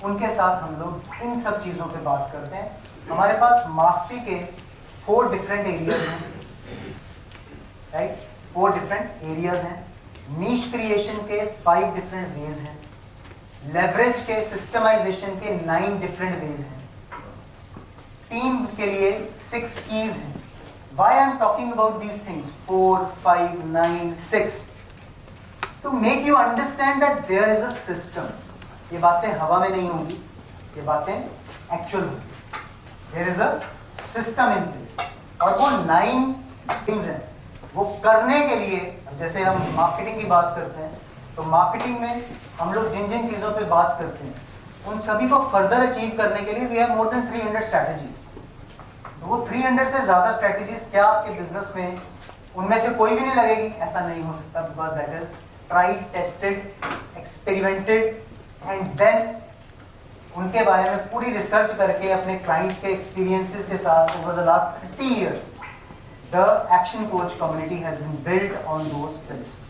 उनके साथ हम लोग इन सब चीज़ों पे बात करते हैं. हमारे पास मास्टरी के 4 डिफरेंट एरियाज हैं, राइट? 4 डिफरेंट एरियाज हैं. नीश क्रिएशन के 5 डिफरेंट वेज हैं. लेवरेज के, सिस्टमाइजेशन के 9 डिफरेंट वेज हैं. टीम के लिए 6 कीज हैं. Why I am talking about these things 4, 5, 9, 6 to make you understand that there is a system. ये बातें हवा में नहीं होंगी, ये बातें एक्चुअल होंगी. There is a system in place. और वो 9 थिंग्स हैं, वो करने के लिए, जैसे हम मार्केटिंग की बात करते हैं, तो मार्केटिंग में हम लोग जिन जिन चीज़ों पे बात करते हैं, उन सभी को फर्दर अचीव करने के लिए we have more than 300 strategies. तो वो 300 से ज़्यादा स्ट्रैटेजीज क्या आपके बिजनेस में उनमें से कोई भी नहीं लगेगी? ऐसा नहीं हो सकता, because that is tried, tested, experimented, and then उनके बारे में पूरी रिसर्च करके अपने क्लाइंट्स के एक्सपीरियंसेस के साथ over the last 30 years the action coach community has been built on those premises.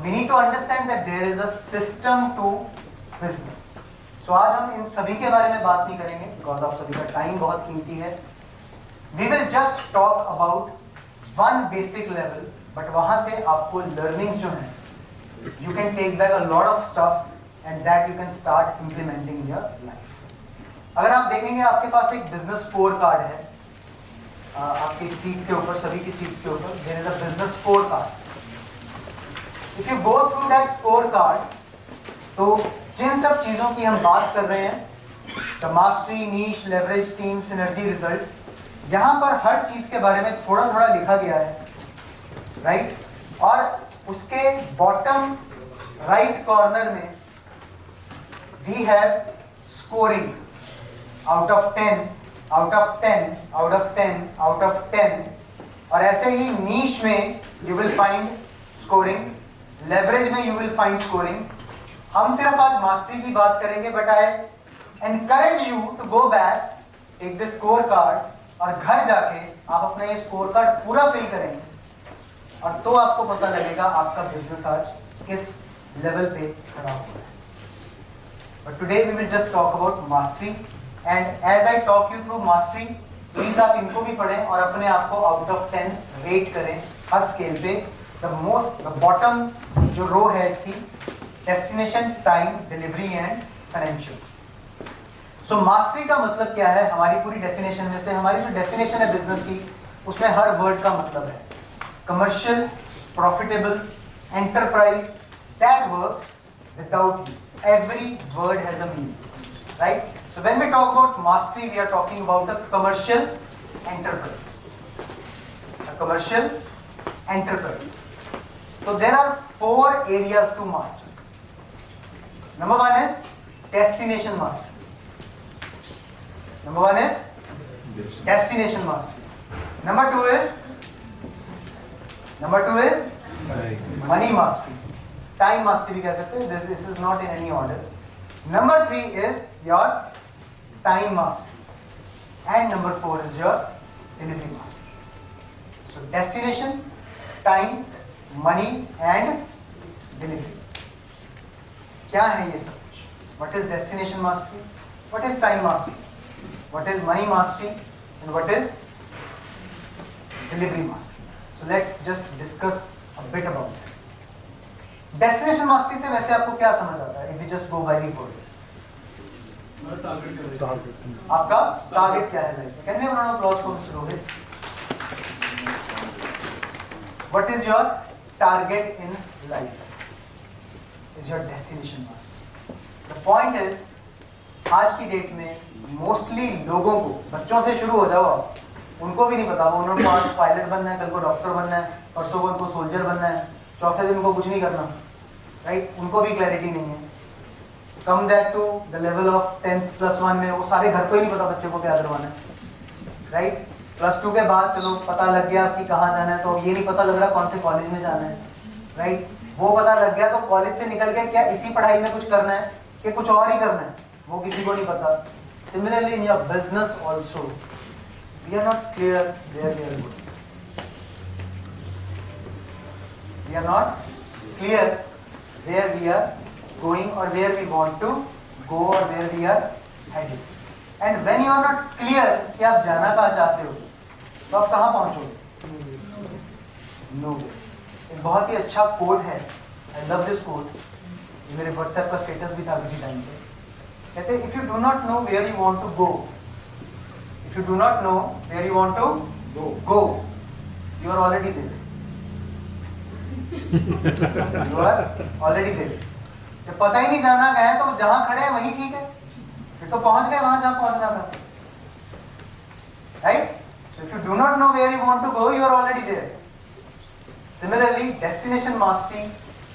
We need to understand that there is a system to business. So आज हम इन सभी के बारे में बात नहीं करेंगे बिकॉज आप सभी का टाइम बहुत कीमती है. We will just talk about 1 basic level, but वहां से आपको लर्निंग्स जो हैं, you can take back a lot of stuff and that you can start implementing in your life. अगर आप देखेंगे आपके पास एक बिजनेस स्कोर कार्ड है, आपकी सीट के ऊपर, सभी की सीट्स के ऊपर there is a business score card. If you go through that score card, तो जिन सब चीज़ों की हम बात कर रहे हैं, the mastery, niche, leverage, team, synergy, results, यहाँ पर हर चीज के बारे में थोड़ा थोड़ा लिखा गया है, राइट? और उसके बॉटम राइट कॉर्नर में we have scoring out of 10, out of 10, out of 10, out of 10, और ऐसे ही नीश में you will find scoring, leverage में यू विल फाइंड स्कोरिंग। हम सिर्फ आज मास्टरी की बात करेंगे, but I encourage you to go back, take the score card और घर जाके आप अपना ये स्कोर कार्ड पूरा फिल करेंगे, और तो आपको पता लगेगा आपका बिजनेस आज किस लेवल पे खड़ा हुआ है। But today we will just talk about mastery, and as I talk you through mastery, please आप इनको भी पढ़ें और अपने आप को आउट ऑफ 10 रेट करें हर स्केल पे। द बॉटम जो रो है इसकी, destination, time, delivery and financials. So mastery का मतलब क्या है? हमारी पूरी डेफिनेशन में से, हमारी जो डेफिनेशन है बिजनेस की, उसमें हर वर्ड का मतलब है commercial, profitable, enterprise that works without you. Every word has a meaning, right? So when we talk about mastery, we are talking about a commercial enterprise. A commercial enterprise. So there are 4 areas to master. Number 1 is destination mastery. Number 1 is destination mastery. Number 2 is money mastery. Time mastery भी कह सकते हैं. This is not in any order. Number 3 is your time mastery, and number 4 is your delivery mastery. So destination, time, money and delivery. क्या है ये सब कुछ? What is destination mastery? What is time mastery? What is money mastery? And what is delivery mastery? So let's just discuss a bit about that. Destination mastery से वैसे आपको क्या समझ आता है? If we just go by the word, आपका target क्या है life? Can we have a applause for Mr. Rohit? What is your target in life? Is your destination mastery? The point is, आज की डेट में mostly लोगों को, बच्चों से शुरू हो जाओ आप, उनको भी नहीं पता, वो उनको आज पायलट बनना है, कल को डॉक्टर बनना है, परसों को उनको सोल्जर बनना है, चौथे दिन उनको कुछ नहीं करना, राइट? उनको भी क्लैरिटी नहीं है। Come that to the level of 10+1 में वो सारे घर को ही नहीं पता बच्चे को क्या करवाना है, राइट? +2 के बाद चलो पता लग गया कि कहाँ जाना है, तो ये नहीं पता लग रहा कौन से कॉलेज में जाना है, राइट? वो पता लग गया तो कॉलेज से निकल के क्या इसी पढ़ाई में कुछ करना है कि कुछ और ही करना है, वो किसी को नहीं पता। Similarly in your business also, we are not clear where we are going, we are not clear where we are going or where we want to go or where we are heading. And when you are not clear कि आप जाना कहाँ चाहते हो, तो आप कहाँ पहुँचोगे? Nowhere. एक बहुत ही अच्छा कोट है, I love this quote, मेरे WhatsApp का स्टेटस भी था किसी टाइम पे, कहते हैं if you do not know where you want to go, if you do not know where you want to go, you are already there. You are already there. जब पता ही नहीं जाना गया तो जहां खड़े हैं वहीं ठीक है, फिर तो पहुंच गए वहां जहां पहुंचना था, right? So if you do not know where you want to go, you are already there. Similarly, destination mastery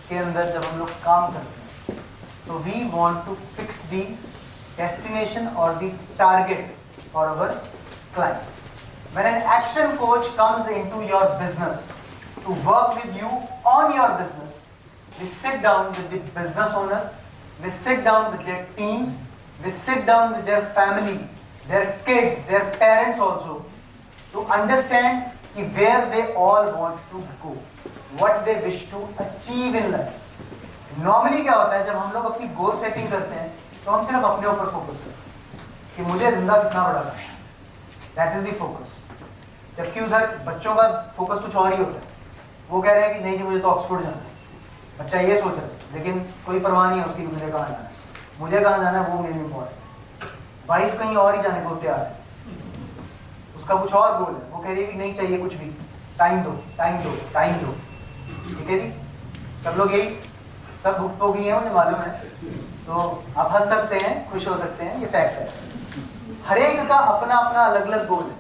के अंदर जब हम लोग काम करते हैं, तो we want to fix the destination or the target for our clients. When an action coach comes into your business to work with you on your business, we sit down with the business owner, we sit down with their teams, we sit down with their family, their kids, their parents also, to understand where they all want to go, what they wish to achieve in life. Normally क्या होता है, जब हम लोग अपनी goal setting करते हैं तो हम सिर्फ अपने ऊपर फोकस करते हैं कि मुझे जिंदा कितना बड़ा करना है, दैट इज द फोकस। जबकि उधर बच्चों का फोकस कुछ और ही होता है, वो कह रहे हैं कि नहीं जी मुझे तो ऑक्सफोर्ड जाना है, बच्चा ये सोच रहा है, लेकिन कोई परवाह नहीं है उसकी मुझे कहाँ जाना है, मुझे कहाँ जाना है वो मेरे इम्पोर्टेंट। वाइफ कहीं और ही जाने को तैयार है, उसका कुछ और गोल है, वो कह रही है कि नहीं चाहिए कुछ भी, टाइम दो टाइम दो टाइम दो, ठीक है जी? सब लोग यही सब भुगत हो गई है, मुझे मालूम है, तो आप हंस सकते हैं, खुश हो सकते हैं, ये फैक्ट है। हर एक का अपना अपना अलग अलग गोल है,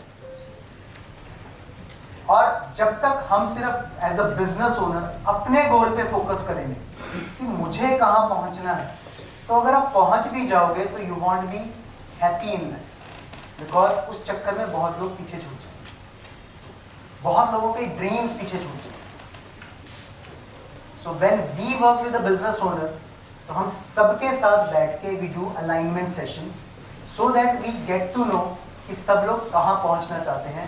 और जब तक हम सिर्फ एज अ बिजनेस ओनर अपने गोल पे फोकस करेंगे कि मुझे कहाँ पहुंचना है, तो अगर आप पहुंच भी जाओगे तो you want be happy in that, because उस चक्कर में बहुत लोग पीछे छूट जाए, बहुत लोगों के ड्रीम्स पीछे छूट जाए। So when we work with a business owner, तो हम सबके साथ बैठ के we do alignment sessions so that we get to know कि सब लोग कहाँ पहुंचना चाहते हैं,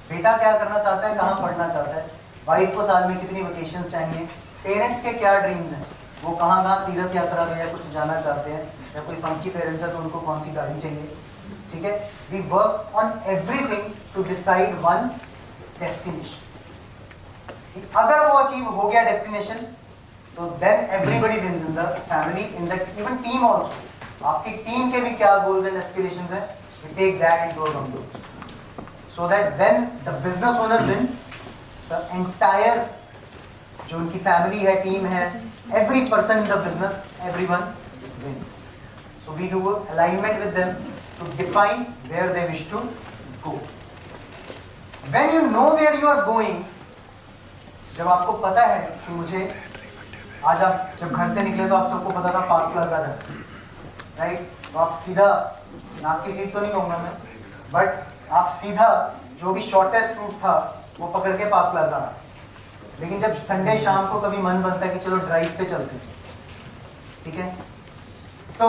बेटा क्या करना चाहता है, कहाँ पढ़ना चाहता है, वाइफ को साल में कितनी वेकेशंस चाहिए, पेरेंट्स के क्या ड्रीम्स हैं, वो कहाँ कहाँ तीर्थ यात्रा में या कुछ जाना चाहते हैं, या कोई फंकी पेरेंट्स है तो उनको कौन सी गाड़ी चाहिए। ठीक है, we work on everything to decide one destination. अगर वो अचीव हो गया डेस्टिनेशन, तो then everybody wins in the family, in the even team also. आपकी टीम के भी क्या गोल्स एंड एस्पिरेशंस हैं, we take that into account so that when the business owner wins, the entire जो उनकी फैमिली है, team है, every person in the business, everyone wins. So we do alignment with them to define where they wish to go. When you know where you are going, जब आपको पता है कि मुझे, आज आप जब घर से निकले तो आप सबको पता था पार्क प्लाजा जाना, राइट? तो आप सीधा, नाक की सीध तो नहीं कहूँगा मैं, बट आप सीधा जो भी शॉर्टेस्ट रूट था वो पकड़ के पार्क प्लाजा आए। लेकिन जब संडे शाम को कभी मन बनता है कि चलो ड्राइव पे चलते हैं, ठीक है, तो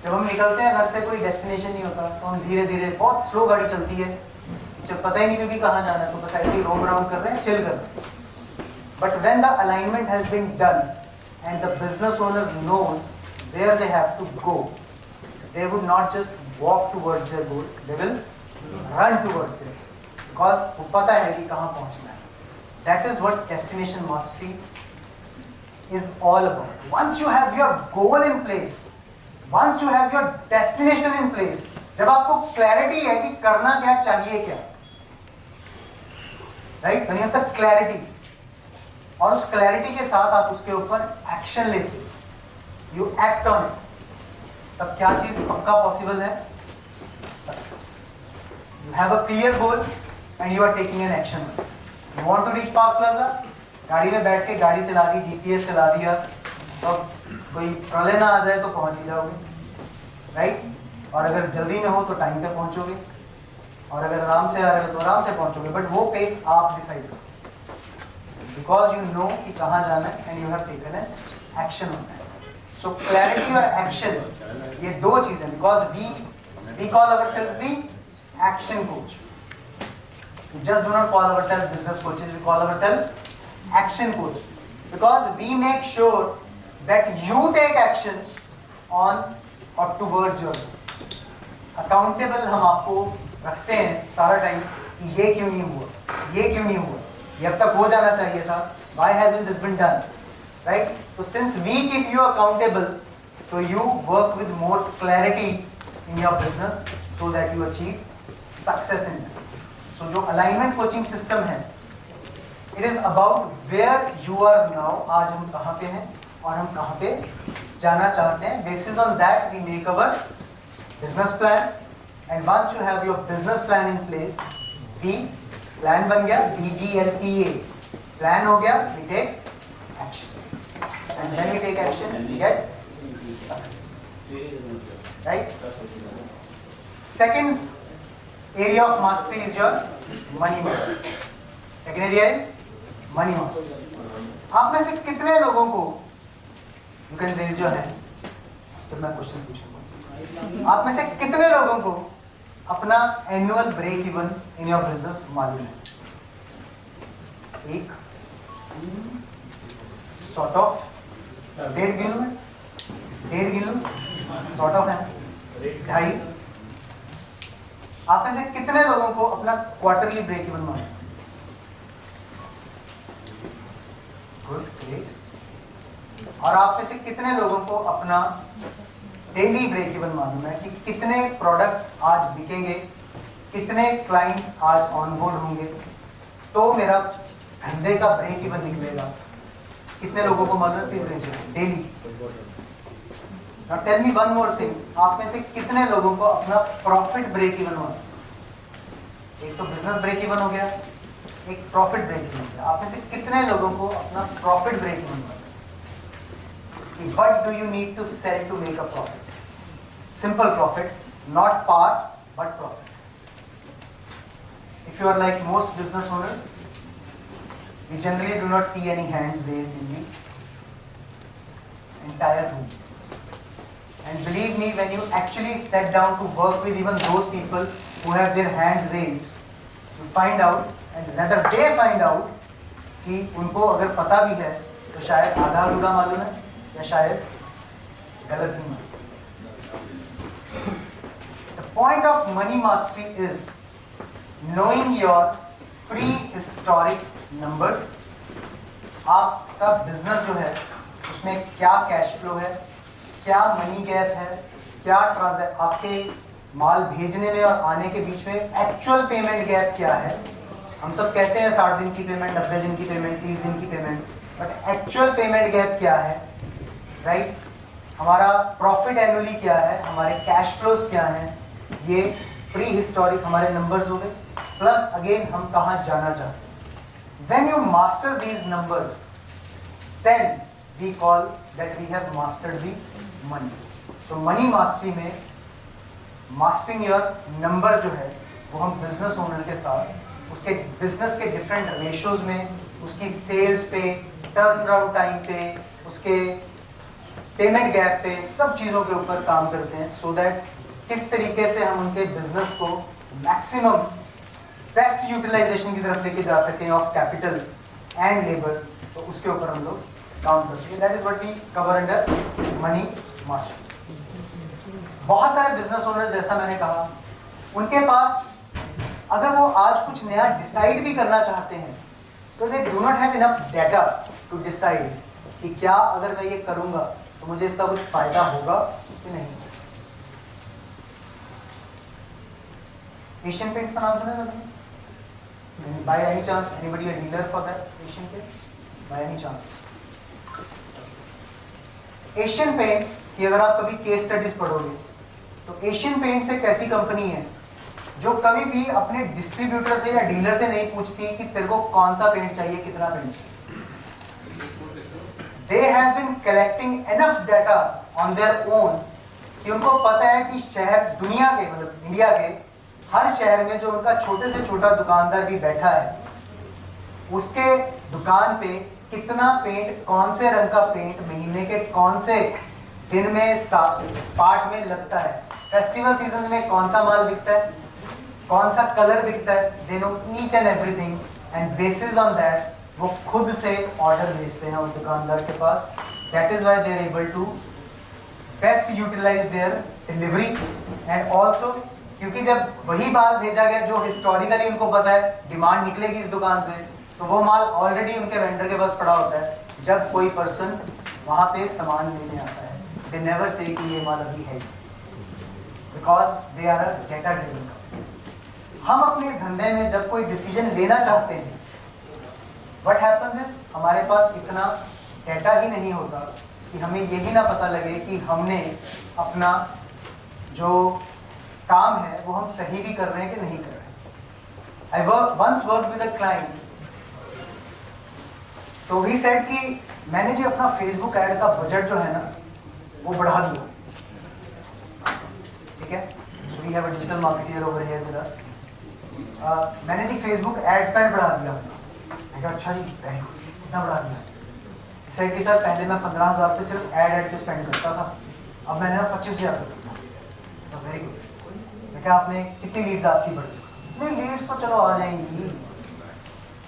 जब हम निकलते हैं घर से, कोई डेस्टिनेशन नहीं होता, तो हम धीरे धीरे, बहुत स्लो गाड़ी चलती है, जब पता ही नहीं क्योंकि कहाँ जाना है, तो बस ऐसे ही रोम राउंड कर रहे हैं, चिल कर रहे हैं। But when the alignment has been done and the business owner knows where they have to go, they would not just walk towards their goal, they will run towards their, because वो पता है कि कहाँ पहुँचना है। That is what destination mastery is all about. Once you have your goal in place, once you have your destination in place, जब आपको clarity है कि करना क्या, चाहिए क्या, right? When you have the clarity, और उस clarity के साथ आप उसके ऊपर action लेते, you act on it, तब क्या चीज पक्का possible है? Success. You have a clear goal and you are taking an action on it. You want to reach Park Plaza? गाड़ी में बैठ के गाड़ी चला दी, GPS चला दिया, तो कोई प्रलय ना आ जाए तो पहुंच ही जाओगे, राइट? और अगर जल्दी में हो तो टाइम पे पहुंचोगे, और अगर आराम से आ रहे हो तो आराम से पहुंचोगे, बट वो पेस आप डिसाइड करो, बिकॉज यू नो कि कहाँ जाना है and you have taken an action on that. So clarity और एक्शन, ये दो चीजें, because we call ourselves the action coach. We just do not call ourselves business coaches, we call ourselves action coach, because we make sure that you take action on or towards your goal. Accountable हम आपको रखते हैं सारा time कि ये क्यों नहीं हुआ, ये क्यों नहीं हुआ, ये अब तक हो जाना चाहिए था, why hasn't this been done, right? So since we keep you accountable, so you work with more clarity in your business so that you achieve success in it. So जो अलाइनमेंट कोचिंग सिस्टम है, it is about where you are now, आज हम कहाँ पे हैं और हम कहाँ पे जाना चाहते हैं। Basis on that we make our business plan, and once you have your business plan in place, B plan बन गया, BGLPA प्लान हो गया, we take action, and when we take action we get success, right? Second area of mastery is your money mastery. Second area is money mastery. आप में से कितने लोगों को, you can raise your hands, तो मैं क्वेश्चन पूछूंगा, आप में से कितने लोगों को अपना annual break even in your business मालूम है? एक, सॉर्ट ऑफ, 1.5 गिनूं में, 1.5 गिनूं, सॉर्ट ऑफ है, 2.5। आप में से कितने लोगों को अपना क्वार्टरली ब्रेक इवन मालूम है? Good, great. और आप में से कितने लोगों को अपना डेली ब्रेक इवन मालूम है कि कितने प्रोडक्ट्स आज बिकेंगे, कितने क्लाइंट्स आज ऑनबोर्ड होंगे, तो मेरा धंधे का ब्रेक इवन निकलेगा? कितने लोगों को मालूम है? Please raise daily. Now tell me one more thing, आप में से कितने लोगों को अपना प्रॉफिट ब्रेक इवन मालूम? एक तो बिजनेस ब्रेक इवन हो गया, एक प्रॉफिट ब्रेक इवन? आप में से कितने लोगों को अपना प्रॉफिट ब्रेक इवन पता है? What do you need to sell to make a profit? Simple profit, not par but profit. If you are like most business owners, we generally do not see any hands raised in the entire room. And believe me, when you actually sit down to work with even those people who have their hands raised, you find out, and rather they find out, कि उनको अगर पता भी है तो शायद आधा अधूरा मालूम है या शायद गलत ही मालूम. The point of money mastery is knowing your prehistoric numbers. आपका बिजनेस जो है उसमें क्या कैश फ्लो है, क्या मनी गैप है, क्या आपके माल भेजने में और आने के बीच में एक्चुअल पेमेंट गैप क्या है. हम सब कहते हैं 60 दिन की पेमेंट, 90 दिन की पेमेंट, 30 दिन की payment, but actual payment gap क्या है, राइट? हमारा प्रॉफिट एनुअली क्या है, हमारे कैश फ्लोज क्या हैं, ये प्री हिस्टोरिक हमारे नंबर्स हो गए. प्लस अगेन हम कहाँ जाना चाहते हैं. When you master these numbers, then we call that we have mastered the money. तो मनी मास्टरी में मास्टरिंग योर नंबर जो है वो हम बिजनेस ओनर के साथ उसके बिजनेस के डिफरेंट रेशियोज में, उसकी सेल्स पे, टर्न अराउंड टाइम पे, उसके पेमेंट गैप पे, सब चीज़ों के ऊपर काम करते हैं. सो दैट किस तरीके से हम उनके बिजनेस को मैक्सिमम बेस्ट यूटिलाइजेशन की तरफ लेके जा सकें ऑफ कैपिटल एंड लेबर, तो उसके ऊपर हम लोग काम कर सकें. That is what we cover under money mastery. बहुत सारे बिजनेस ओनर्स, जैसा मैंने कहा, उनके पास अगर वो आज कुछ नया डिसाइड भी करना चाहते हैं तो they do not have enough data to decide कि क्या अगर मैं ये करूंगा तो मुझे इसका कुछ फायदा होगा कि नहीं. एशियन पेंट्स का नाम सुना है आपने? By any chance, anybody a dealer for that Asian Paints? By any chance? Asian Paints की अगर आप कभी केस स्टडीज पढ़ोगे तो Asian Paints एक ऐसी कंपनी है जो कभी भी अपने डिस्ट्रीब्यूटर से या डीलर से नहीं पूछती कि तेरे को कौन सा पेंट चाहिए, कितना पेंट चाहिए. They have been collecting enough data on their own कि उनको पता है कि शहर, दुनिया के, मतलब इंडिया के हर शहर में जो उनका छोटे से छोटा दुकानदार भी बैठा है, उसके दुकान पे कितना पेंट, कौन से रंग का पेंट महीने के कौन से दिन में पार्ट में लगता है, फेस्टिवल सीजन में कौन सा माल बिकता है, कौन सा कलर बिकता है. They know each and everything and basis on that वो खुद से ऑर्डर भेजते हैं उस दुकानदार के पास. That is why they are able to best utilise their delivery. And also क्योंकि जब वही माल भेजा गया जो हिस्टोरिकली उनको पता है डिमांड निकलेगी इस दुकान से, तो वो माल ऑलरेडी उनके वेंडर के पास पड़ा होता है. जब कोई पर्सन वहाँ पे सामान लेने आता है, दे नेवर से कि ये माल अभी है, because they are a data driven. हम अपने धंधे में जब कोई डिसीजन लेना चाहते हैं, व्हाट हैपेंस इज हमारे पास इतना डेटा ही नहीं होता कि हमें यही ना पता लगे कि हमने अपना जो काम है वो हम सही भी कर रहे हैं कि नहीं कर रहे हैं. I once work with a client, तो ही सेड कि मैंने जो अपना फेसबुक ऐड का बजट जो है ना वो बढ़ा दिया. ठीक है, we have a digital marketer over here with us. मैंने जी फेसबुक एड स्पेंड बढ़ा दिया. मैं कहा अच्छा जी, वेरी गुड, कितना बढ़ा दिया? सेड कि सर पहले मैं 15,000 पे सिर्फ एड पे स्पेंड करता था, अब मैंने 25,000 कर दिया. Very good. क्या आपने कितनी लीड्स आपकी बढ़ी? नहीं, लीड्स तो चलो आ जाएंगी,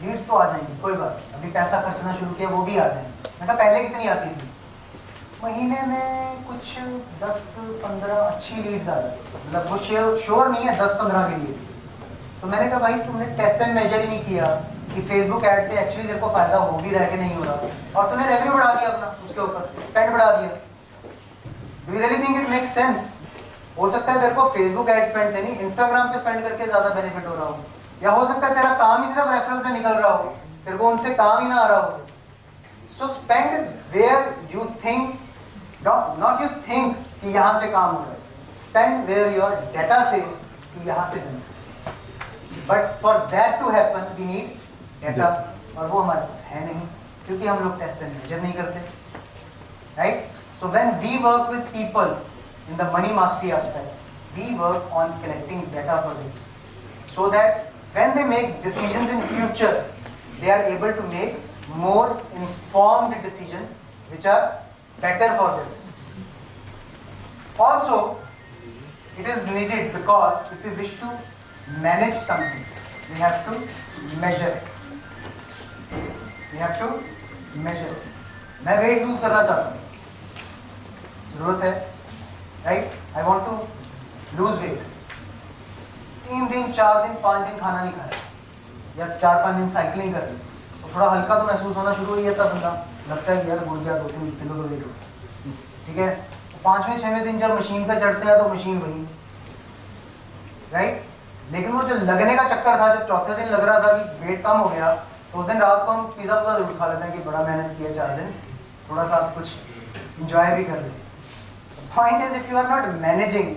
लीड्स तो आ जाएंगी, कोई बात नहीं, अभी पैसा खर्चना शुरू किया वो भी आ जाएंगे. मैं कहा पहले कितनी आती थी? महीने में कुछ 10-15 अच्छी लीड्स आ जाती, मतलब वो श्योर नहीं है 10-15 के लिए. तो मैंने कहा भाई तुमने टेस्ट एंड मेजर ही नहीं किया कि फेसबुक ऐड से एक्चुअली तेरे को फायदा हो भी रहा है कि नहीं हो रहा, और तूने रेवेन्यू बढ़ा दिया अपना, उसके ऊपर स्पेंड बढ़ा दिया. Do you really think it makes sense? हो सकता है तेरे को फेसबुक एड स्पेंड से नहीं, इंस्टाग्राम पे स्पेंड करके ज्यादा बेनिफिट हो रहा हो, या हो सकता है तेरा काम ही सिर्फ रेफरल से निकल रहा हो, तेरे को उनसे काम ही ना आ रहा हो. So spend where you think, not you think कि यहाँ से काम हो रहा है, spend where your data says कि यहाँ से generate. But for that to happen we need data, और वो हमारे पास है नहीं क्योंकि हम लोग टेस्ट एंड मेजर नहीं करते, right? So when we work with people in the money mastery aspect, we work on collecting data for the business so that when they make decisions in future they are able to make more informed decisions which are better for their business. Also, it is needed because if we wish to manage something, we have to measure it. We have to measure it. मैं weight lose करना चाहता हूँ, जरूरत है, right? I want to lose weight. 3 दिन 4 दिन 5 दिन खाना नहीं खाया या 4-5 दिन साइकिलिंग कर ली, थोड़ा हल्का तो महसूस होना शुरू हो गया, बंदा लगता है यार भूल गया 2-3 किलो तो वेट हो, ठीक है? 5वें-6वें दिन जब मशीन पे चढ़ते हैं तो मशीन वही, राइट? लेकिन वो जो लगने का चक्कर था, जब चौथे दिन लग रहा था कि वेट कम हो गया, तो उस दिन रात को हम पिज़्ज़ा जरूर खा लेते हैं कि बड़ा मेहनत किया 4 दिन, थोड़ा सा कुछ इंजॉय भी कर लेते। Point is, if you are not managing,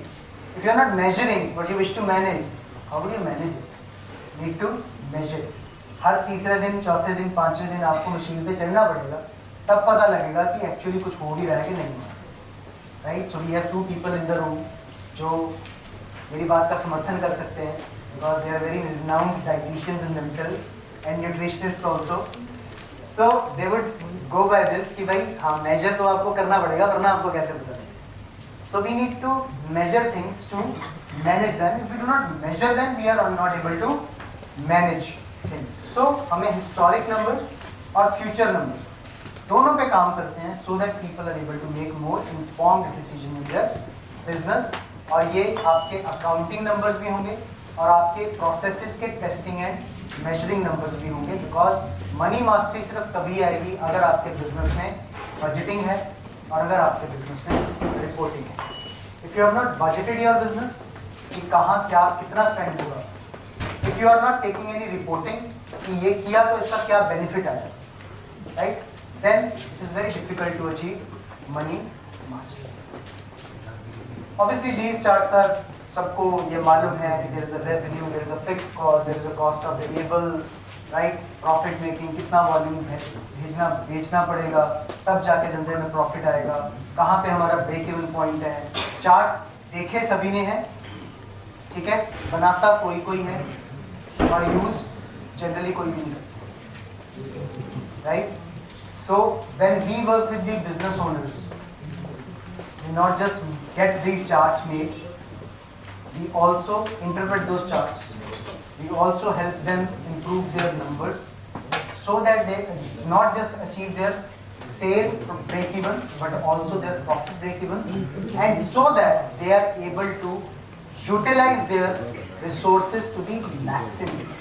if you are not measuring what you wish to manage, how will you manage it? Need to measure. हर तीसरे दिन, चौथे दिन, 5वें दिन आपको मशीन पे चढ़ना पड़ेगा, तब पता लगेगा कि एक्चुअली कुछ हो भी रहा है कि नहीं, right? So we have 2 people in the room जो मेरी बात का समर्थन कर सकते हैं, because they are very renowned dieticians in themselves and nutritionist also. So they would go by this कि भाई हाँ, मेजर तो आपको करना पड़ेगा, वरना आपको कैसे पता चलेगा? So we need to measure things to manage them. If we do not measure them, we are not able to manage things. So हमें हिस्टोरिक नंबर्स और फ्यूचर नंबर्स दोनों पे काम करते हैं, so that people are able to make more informed decision in their business. और ये आपके अकाउंटिंग नंबर्स भी होंगे और आपके प्रोसेसेस के टेस्टिंग एंड मेजरिंग नंबर्स भी होंगे, बिकॉज मनी मास्टरी सिर्फ तभी आएगी अगर आपके बिजनेस में बजटिंग है और अगर आपके बिजनेस में रिपोर्टिंग है। If you have not budgeted your business कि कहाँ क्या कितना स्पेंड होगा, if you are not taking any reporting कि ये किया तो इसका क्या बेनिफिट आया, right, then it is very difficult to achieve money mastery. Obviously these charts are, सबको ये मालूम है कि there is a revenue, there is a fixed cost, there is a cost of variables, right? Profit making, कितना volume बेचना पड़ेगा तब जाके धंधे में प्रॉफिट आएगा, कहाँ पे हमारा ब्रेक इवन पॉइंट है। चार्ट्स देखे सभी ने हैं, ठीक है? बनाता कोई कोई है और यूज जनरली कोई भी नहीं, right? So when we work with the business owners, we not just get these charts made, we also interpret those charts, we also help them improve their numbers so that they not just achieve their sale break even but also their profit break even, and so that they are able to utilize their resources to the maximum,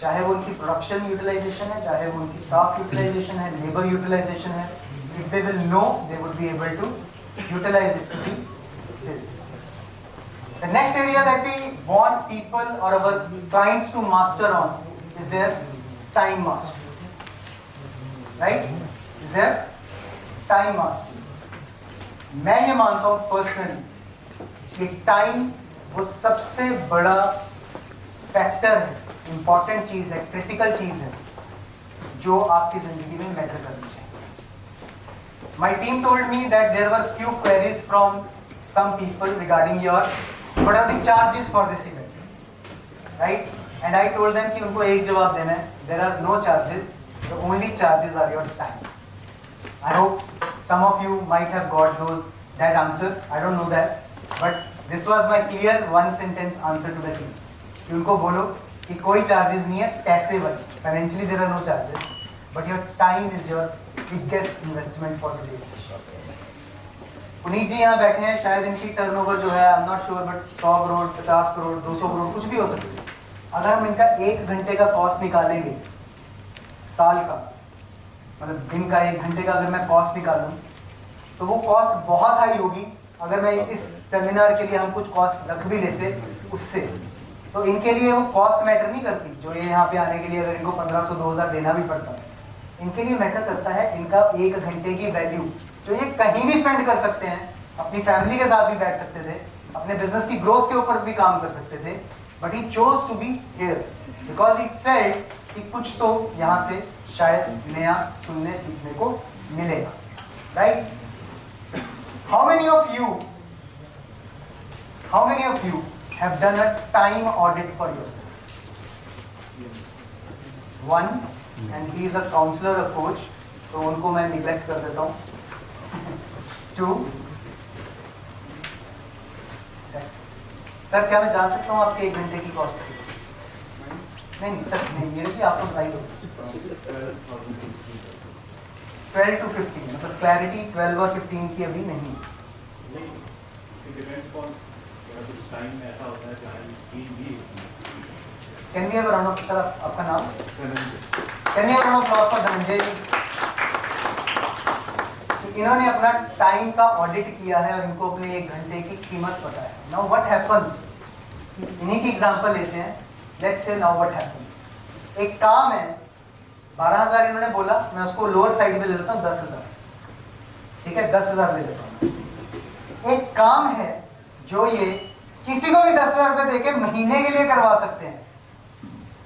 चाहे वो उनकी production utilisation है, चाहे वो उनकी staff utilisation है, labour utilisation है। if they will know, they would be able to utilize it to the field. The next area that we want people or our clients to master on is their time mastery, right? Is their time mastery. मैं ये मानता हूँ personally कि time वो सबसे बड़ा factor है, important चीज है, क्रिटिकल चीज है जो आपकी जिंदगी में मैटर करनी चाहिए। My team told me that there were few queries from some people regarding your what are the charges for this event, right? And I told them कि उनको एक जवाब देना है, there are no charges, the only charges are your time. I hope some of you might have got that answer, I don't know that, but this was my clear one sentence answer to the team कि उनको बोलो कि कोई charges नहीं है पैसे wise, financially there are no charges, but your time is your biggest investment for the day. Puneet ji यहाँ बैठे हैं, शायद इनकी टर्नओवर जो है I am not sure, but 100 crore, 50 crore, 200 crore कुछ भी हो सकती है। अगर हम इनका 1 घंटे का कॉस्ट निकालेंगे साल का, मतलब दिन का 1 घंटे का अगर मैं कॉस्ट निकालूं तो वो कॉस्ट बहुत हाई होगी। अगर मैं इस सेमिनार के लिए हम कुछ कॉस्ट रख भी लेते उससे, तो इनके लिए वो कॉस्ट मैटर नहीं करती। जो ये यहाँ पे आने के लिए अगर इनको 1500 2000 देना भी पड़ता है, इनके लिए मैटर करता है इनका 1 घंटे की वैल्यू, जो ये कहीं भी स्पेंड कर सकते हैं, अपनी फैमिली के साथ भी बैठ सकते थे, अपने बिजनेस की ग्रोथ के ऊपर भी काम कर सकते थे, but he chose to be here because he felt कि कुछ तो यहाँ से शायद नया सुनने सीखने को मिलेगा, right? How many of you have done a time audit for yourself? One, and he is a counsellor, a coach, तो उनको मैं निग्लेक्ट कर देता हूँ. टू, सर क्या मैं जान सकता हूँ आपके 1 घंटे की कॉस्ट? नहीं सर, नहीं, मेरे भी आपको बताई दो. 12 to 15, मतलब क्लैरिटी 12 और 15 की अभी नहीं. Can we have a round of, sir आपका नाम? Can we have a round of applause for Dhananjay ji? इन्होंने अपना टाइम का ऑडिट किया है और इनको अपने 1 घंटे की कीमत पता है. नाउ व्हाट हैपेंस, इन्हीं की एग्जांपल लेते हैं. Let's say now what happens, एक काम है 12,000 इन्होंने बोला, मैं उसको लोअर साइड में ले लेता हूँ 10,000. ठीक है, 10,000 ले लेता हूँ. एक काम है जो ये किसी को भी 10,000 रुपए देके महीने के लिए करवा सकते हैं.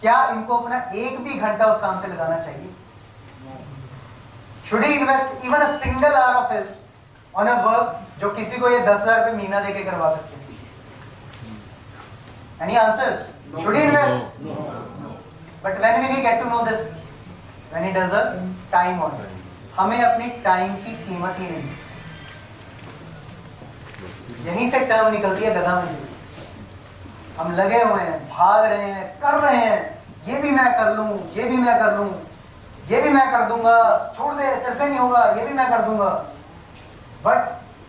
क्या इनको अपना 1 भी घंटा उस काम पे लगाना चाहिए? Should he invest even a single hour of his on a work जो किसी को ये 10,000 रुपए महीना देके करवा सकते हैं? Any answers? No. Should he invest? No. But when will he get to know this? When he does a time audit. हमें अपनी टाइम की कीमत ही नहीं. यहीं से टर्म निकलती है गधा में. हम लगे हुए हैं, भाग रहे हैं, कर रहे हैं, ये भी मैं कर लूं, ये भी मैं कर लूं, ये भी मैं कर दूंगा, छोड़ दे, तेरे से नहीं होगा, ये भी मैं कर दूंगा. But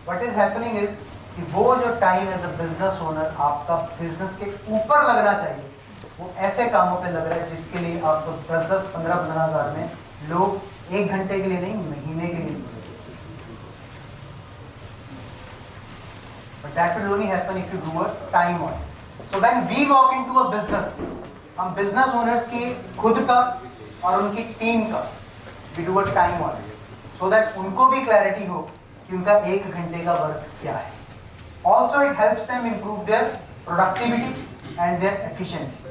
what is happening is कि वो जो time as a business owner आपका बिजनेस के ऊपर लगना चाहिए, वो ऐसे कामों पे लग रहा है जिसके लिए आपको 10-10, 15-15 हज़ार में लोग 1 घंटे के लिए नहीं, महीने के लिए मिल सकते. But that will only happen if you do a time audit. So when we walk into a business, हम बिजनेस ओनर्स की खुद का और उनकी टीम का we do a time audit so that उनको भी क्लैरिटी हो कि उनका 1 घंटे का वर्क क्या है. Also it helps them improve their productivity and their efficiency.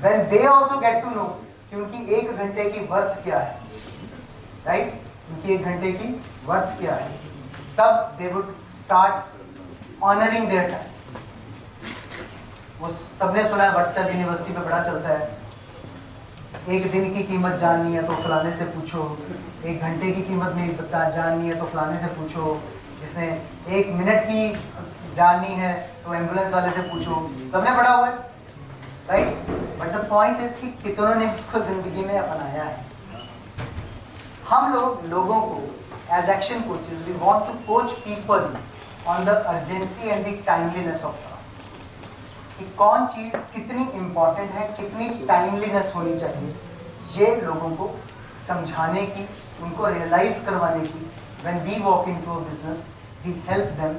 When they also get to know कि उनकी 1 घंटे की वर्थ क्या है, राइट? उनकी 1 घंटे की वर्थ क्या है, तब they would start honouring their time. वो सबने सुना है, व्हाट्सएप यूनिवर्सिटी पे बड़ा चलता है, 1 दिन की कीमत जाननी है तो फलाने से पूछो, 1 घंटे की कीमत नहीं जाननी है तो फलाने से पूछो, जिसने 1 मिनट की जाननी है तो एम्बुलेंस वाले से पूछो. सबने पढ़ा हुआ है, right? But the point is कि कितनों ने इसको जिंदगी में अपनाया है. हम लोगों को as action coaches we want to coach people on the urgency and the timeliness of task, कि कौन चीज कितनी इंपॉर्टेंट है, कितनी टाइमलीनेस होनी चाहिए, ये लोगों को समझाने की, उनको रियलाइज करवाने की. When we walk into a business we help them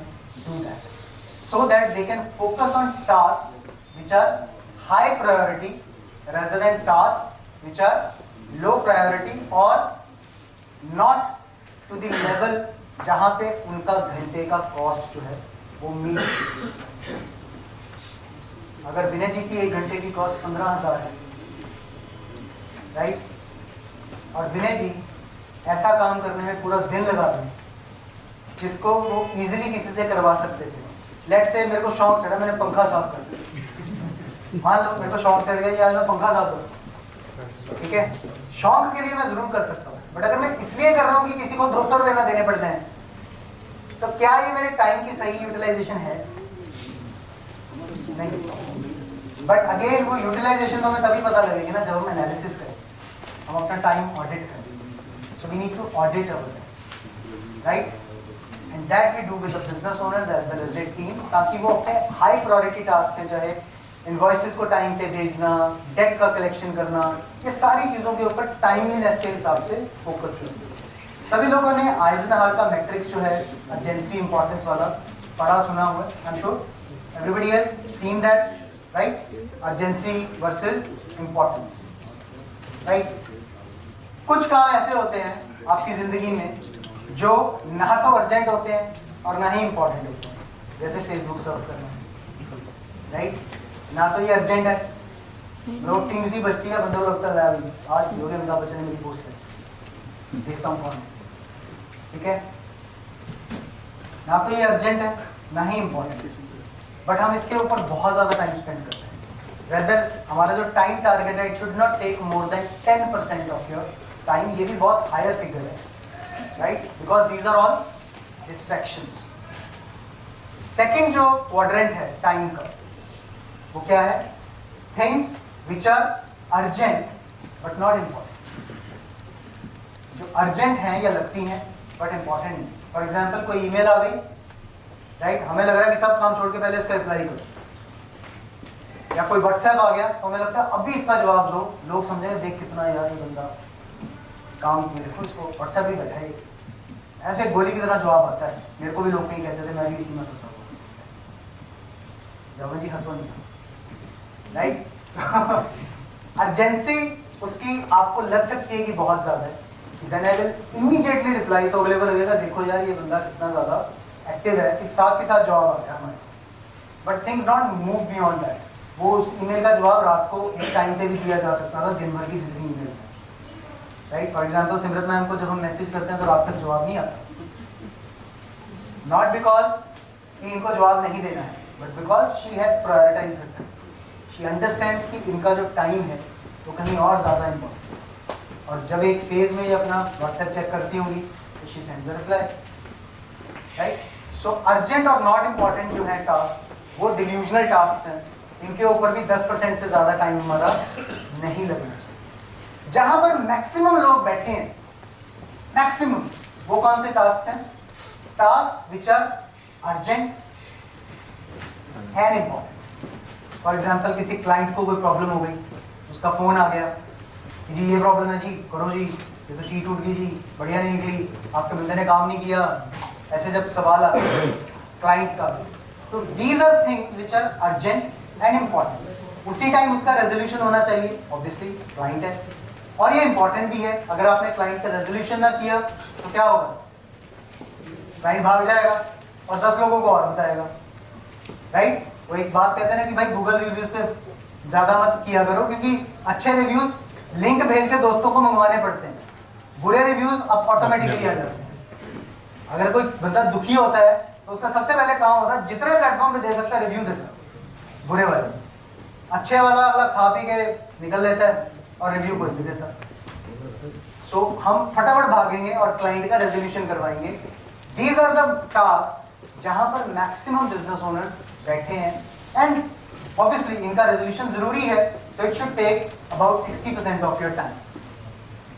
do that so that they can focus on task which are high priority rather than tasks which are low priority or not to the level जहां पे उनका घंटे का cost जो है वो meet. अगर विनय जी की 1 घंटे की कॉस्ट 15,000 है, राइट? और विनय जी ऐसा काम करने में पूरा दिन लगा दें जिसको वो इजीली किसी से करवा सकते थे. लेट्स से मेरे को शौक चढ़ा, मैंने पंखा साफ कर दिया. मान लो मेरे को शौक चढ़ गया, आज मैं पंखा साफ करूँ, ठीक है, शौक के लिए मैं जरूर कर सकता हूँ. बट अगर मैं इसलिए कर रहा हूँ कि किसी को 200 रुपये ना देने पड़ते हैं, तो क्या ये मेरे टाइम की सही यूटिलाइजेशन है? नहीं. बट अगेन वो यूटिलाइजेशन तो हमें तभी पता लगेगी ना जब हम एनालिसिस करें, हम अपना टाइम ऑडिट करें. So we need to audit our time, right? And that we do with the business owners as well as their team, ताकि वो अपने हाई प्रायोरिटी टास्क है, चाहे इनवॉइसेस को टाइम पे भेजना, डेट का कलेक्शन करना, ये सारी चीज़ों के ऊपर टाइमलीनेस के हिसाब से फोकस करते हैं. सभी लोगों ने आइजनहॉर का मैट्रिक्स जो है अर्जेंसी इंपॉर्टेंस वाला पढ़ा सुना हुआ है. I am sure everybody has seen that, right? Urgency versus importance, right? कुछ काम ऐसे होते हैं आपकी जिंदगी में जो ना तो अर्जेंट होते हैं और ना ही इंपॉर्टेंट होते हैं, जैसे फेसबुक सर्फ करना, राइट? ना तो ये अर्जेंट है लोग टीम सी बचती है, बंदे को लगता है अभी आज योगी अमिताभ बच्चन ने मेरी पोस्ट है, देखता हूँ कौन है। ठीक है, ना तो ये अर्जेंट है ना ही इम्पोर्टेंट, बट हम इसके ऊपर बहुत ज़्यादा टाइम स्पेंड करते हैं। वेदर हमारा जो टाइम टारगेट है, it should not take more than 10% of your time. ये भी बहुत हायर फिगर है, right, because these are all distractions. Second जो क्वाड्रेंट है टाइम का, वो क्या है? Things which are urgent but not important. जो अर्जेंट हैं या लगती हैं बट इम्पॉर्टेंट नहीं। फॉर एग्जाम्पल कोई ईमेल आ गई, राइट, हमें लग रहा है कि सब काम छोड़ के पहले इसका रिप्लाई करो, या कोई व्हाट्सएप आ गया तो हमें लगता है अभी इसका जवाब दो, लोग समझेंगे देख कितना यार ये बंदा काम किए, देखो इसको व्हाट्सएप ही बैठा है, ऐसे गोली की तरह जवाब आता है। मेरे को भी लोग कहीं कहते थे, मैं भी इसी में फंसा हुआ। जी हंसो नहीं, राइट। अर्जेंसी उसकी आपको लग सकती है कि बहुत ज्यादा है, then I will immediately reply, तो अगले को लगेगा देखो यार ये बंदा कितना ज्यादा एक्टिव है, कि साथ के साथ जवाब आता है हमारे। But things not move beyond that. वो उस ईमेल का जवाब रात को एक टाइम पे भी दिया जा सकता था, दिन भर की जितनी ईमेल है, right. For example Simrat ma'am को जब हम मैसेज करते हैं तो रात तक जवाब नहीं आता, नॉट बिकॉज कि इनको जवाब नहीं देना है, but because she has prioritised her time. She understands कि इनका जो टाइम है वो कहीं और ज़्यादा इम्पोर्टेंट। और जब एक फेज में ये अपना व्हाट्सएप चेक करती होंगी तो she sends a reply, right. So urgent और नॉट इम्पॉर्टेंट जो है टास्क, वो डिल्यूजनल टास्क हैं, इनके ऊपर भी 10% से ज़्यादा टाइम हमारा नहीं लगना चाहिए। जहां पर मैक्सिमम लोग बैठे हैं, मैक्सिमम, वो कौन से टास्क हैं? Task which are urgent and important. For example किसी क्लाइंट को कोई प्रॉब्लम हो गई, उसका फोन आ गया कि जी ये प्रॉब्लम है जी, करो जी, ये तो चीज टूट गई जी, बढ़िया नहीं निकली, आपके बंदे ने काम नहीं किया, ऐसे जब सवाल आते हैं क्लाइंट का, तो these are things which are urgent and important. उसी टाइम उसका रेजोल्यूशन होना चाहिए, ऑब्वियसली क्लाइंट है, और ये इंपॉर्टेंट भी है। अगर आपने क्लाइंट का रेजोल्यूशन ना किया तो क्या होगा? क्लाइंट भाग जाएगा और 10 लोगों को और बताएगा, राइट। वो एक बात कहते हैं ना कि भाई गूगल रिव्यूज पे ज्यादा मत किया करो, क्योंकि अच्छे रिव्यूज लिंक भेज के दोस्तों को मंगवाने पड़ते हैं, बुरे रिव्यूज अब ऑटोमेटिकली आ जाते हैं। अगर कोई बंदा दुखी होता है तो उसका सबसे पहले काम होता है जितने प्लेटफॉर्म पे दे सकता है रिव्यू देता, बुरे वाले। अच्छे वाला अगला खा पी के निकल लेता है और रिव्यू कोई नहीं देता। सो हम फटाफट भागेंगे और क्लाइंट का रेजोल्यूशन करवाएंगे। दीज आर द टास्क जहां पर मैक्सिमम बिजनेस ओनर्स बैठे हैं, एंड ऑब्वियसली इनका रेजोल्यूशन जरूरी है, तो it should take about 60% of your time.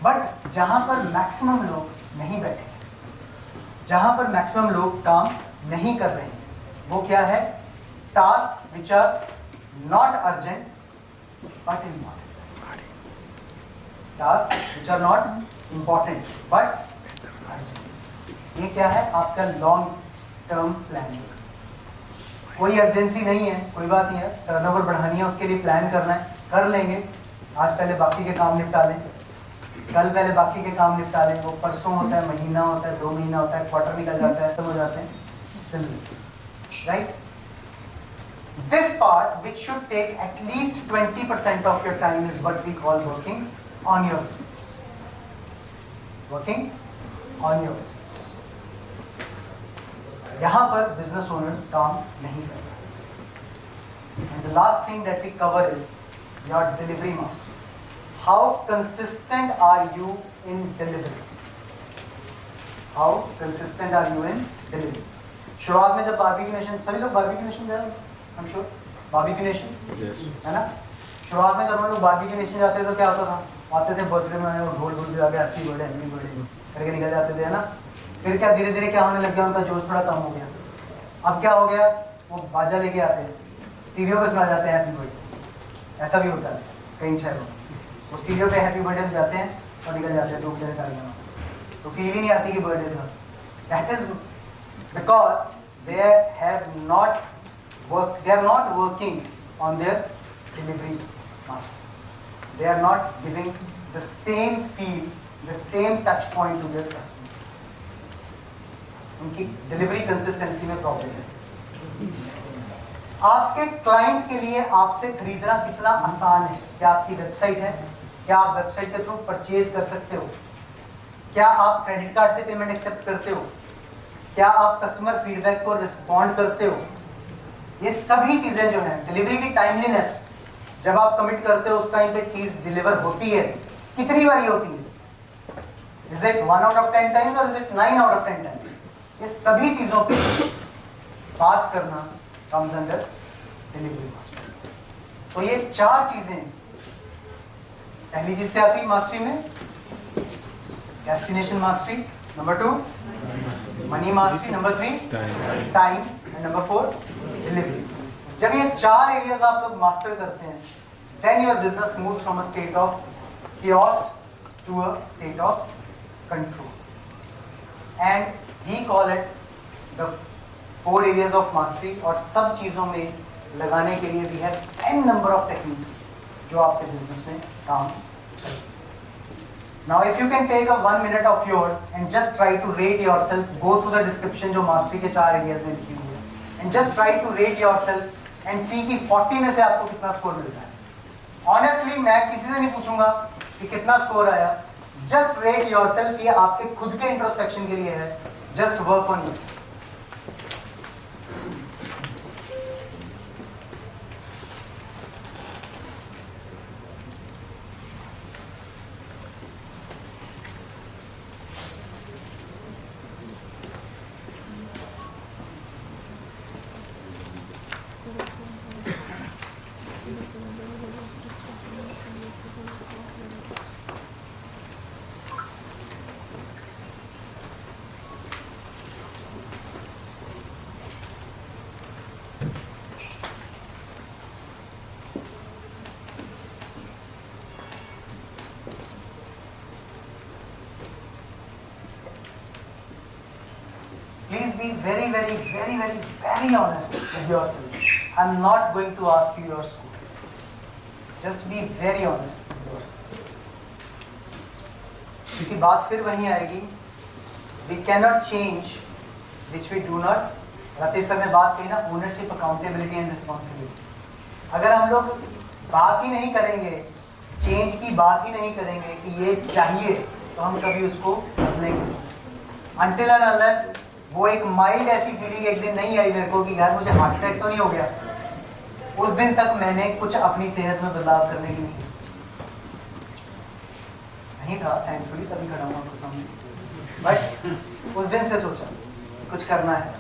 But जहां पर मैक्सिमम लोग नहीं बैठे, जहां पर मैक्सिमम लोग काम नहीं कर रहे हैं, वो क्या है? Task which are not urgent but important. Task which are not important but urgent. ये क्या है? आपका लॉन्ग टर्म प्लानिंग। कोई अर्जेंसी नहीं है, कोई बात नहीं है, टर्नओवर बढ़ानी है, उसके लिए प्लान करना है, कर लेंगे। आज पहले बाकी के काम निपटा लें, कल पहले बाकी के काम निपटा लें, वो परसों होता है, महीना होता है, 2 महीना होता है, क्वार्टर निकल जाता है, सब हो जाते हैं simple, right. This part which should take at least 20% of your time is what we call working on your business. Working on your business. यहां पर बिजनेस ओनर्स काम नहीं कर रहे। And the last thing that we cover is your delivery master. How consistent are you in delivery? How consistent are you in delivery? शुरुआत में जब Barbeque Nation, सभी लोग बारबेक्यू नेशन गए हैं, I'm sure, बारबेक्यू नेशन, है ना? शुरुआत में जब हम लोग बारबेक्यू नेशन जाते थे तो क्या होता था? आते थे बर्थडे में, वो ढोल ढोल बजा के हैप्पी बर्थडे करके निकल जाते थे, है ना? फिर क्या धीरे धीरे क्या होने लग गया, उनका जोश थोड़ा कम हो गया। अब क्या हो गया? वो बाजा लेके आते हैं, सीढ़ियों पे सुना जाते हैं हैप्पी बर्थडे। ऐसा भी होता है कई शहरों में, वो सीढ़ियों पे हैप्पी बर्थडे जाते हैं और निकल जाते हैं 2 बजे गाड़ियों, तो फील ही नहीं आती कि बर्थडे था। That is because they are not working on their delivery master. They are not giving the same feel, the same touch point to their customers. उनकी डिलीवरी कंसिस्टेंसी में प्रॉब्लम है। आपके क्लाइंट के लिए आपसे खरीदना कितना आसान है? क्या आपकी वेबसाइट है? क्या आप वेबसाइट के थ्रू परचेज कर सकते हो? क्या आप क्रेडिट कार्ड से पेमेंट एक्सेप्ट करते हो? क्या आप कस्टमर फीडबैक को रिस्पॉन्ड करते हो? ये सभी चीजें जो हैं, डिलीवरी की टाइमलीनेस, जब आप कमिट करते हो उस टाइम पे चीज डिलीवर होती है, कितनी बारी होती है? Is it 1 out of 10 times और is it 9 out of 10 times? ये सभी चीजों पे बात करना कम्स अंडर डिलीवरी मास्टरी। तो ये 4 चीजें, पहली चीज क्या आती है मास्टरी में? Destination mastery, number 2 money mastery, number 3 time and number 4 delivery. जब ये 4 एरियाज आप लोग मास्टर करते हैं, then your business moves from a state of chaos to a state of control. And we call it the 4 areas of mastery। और सब चीजों में लगाने के लिए we have n number of techniques जो आपके बिजनेस में काम करें। Now if you can take a 1 minute of yours and just try to rate yourself, go through the description जो मास्टरी के 4 एरियाज में लिखी हुई है, and just try to rate yourself and see कि 40 में से आपको कितना स्कोर मिलता है। Honestly मैं किसी से नहीं पूछूंगा कि कितना स्कोर आया, जस्ट रेट योरसेल्फ। ये आपके खुद के इंट्रोस्पेक्शन के लिए है, just work on yourself. Please be very, very, very, very, very honest with yourself. I'm not going to ask you your score. Just be very honest with yourself. क्योंकि बात फिर वहीं आएगी, we cannot change which we do not। Rakesh sir ने बात कही ना, ownership, accountability and responsibility। अगर हम लोग बात ही नहीं करेंगे, चेंज की बात ही नहीं करेंगे कि ये चाहिए, तो हम कभी उसको बदलेंगे। Until and unless वो एक माइल्ड ऐसी फीलिंग एक दिन नहीं आई मेरे को कि यार मुझे हार्ट अटैक तो नहीं हो गया, उस दिन तक मैंने कुछ अपनी सेहत में बदलाव करने की नहीं सोची। नहीं था थैंकफुली, तभी खड़ा हूँ आपके सामने, बट उस दिन से सोचा कुछ करना है।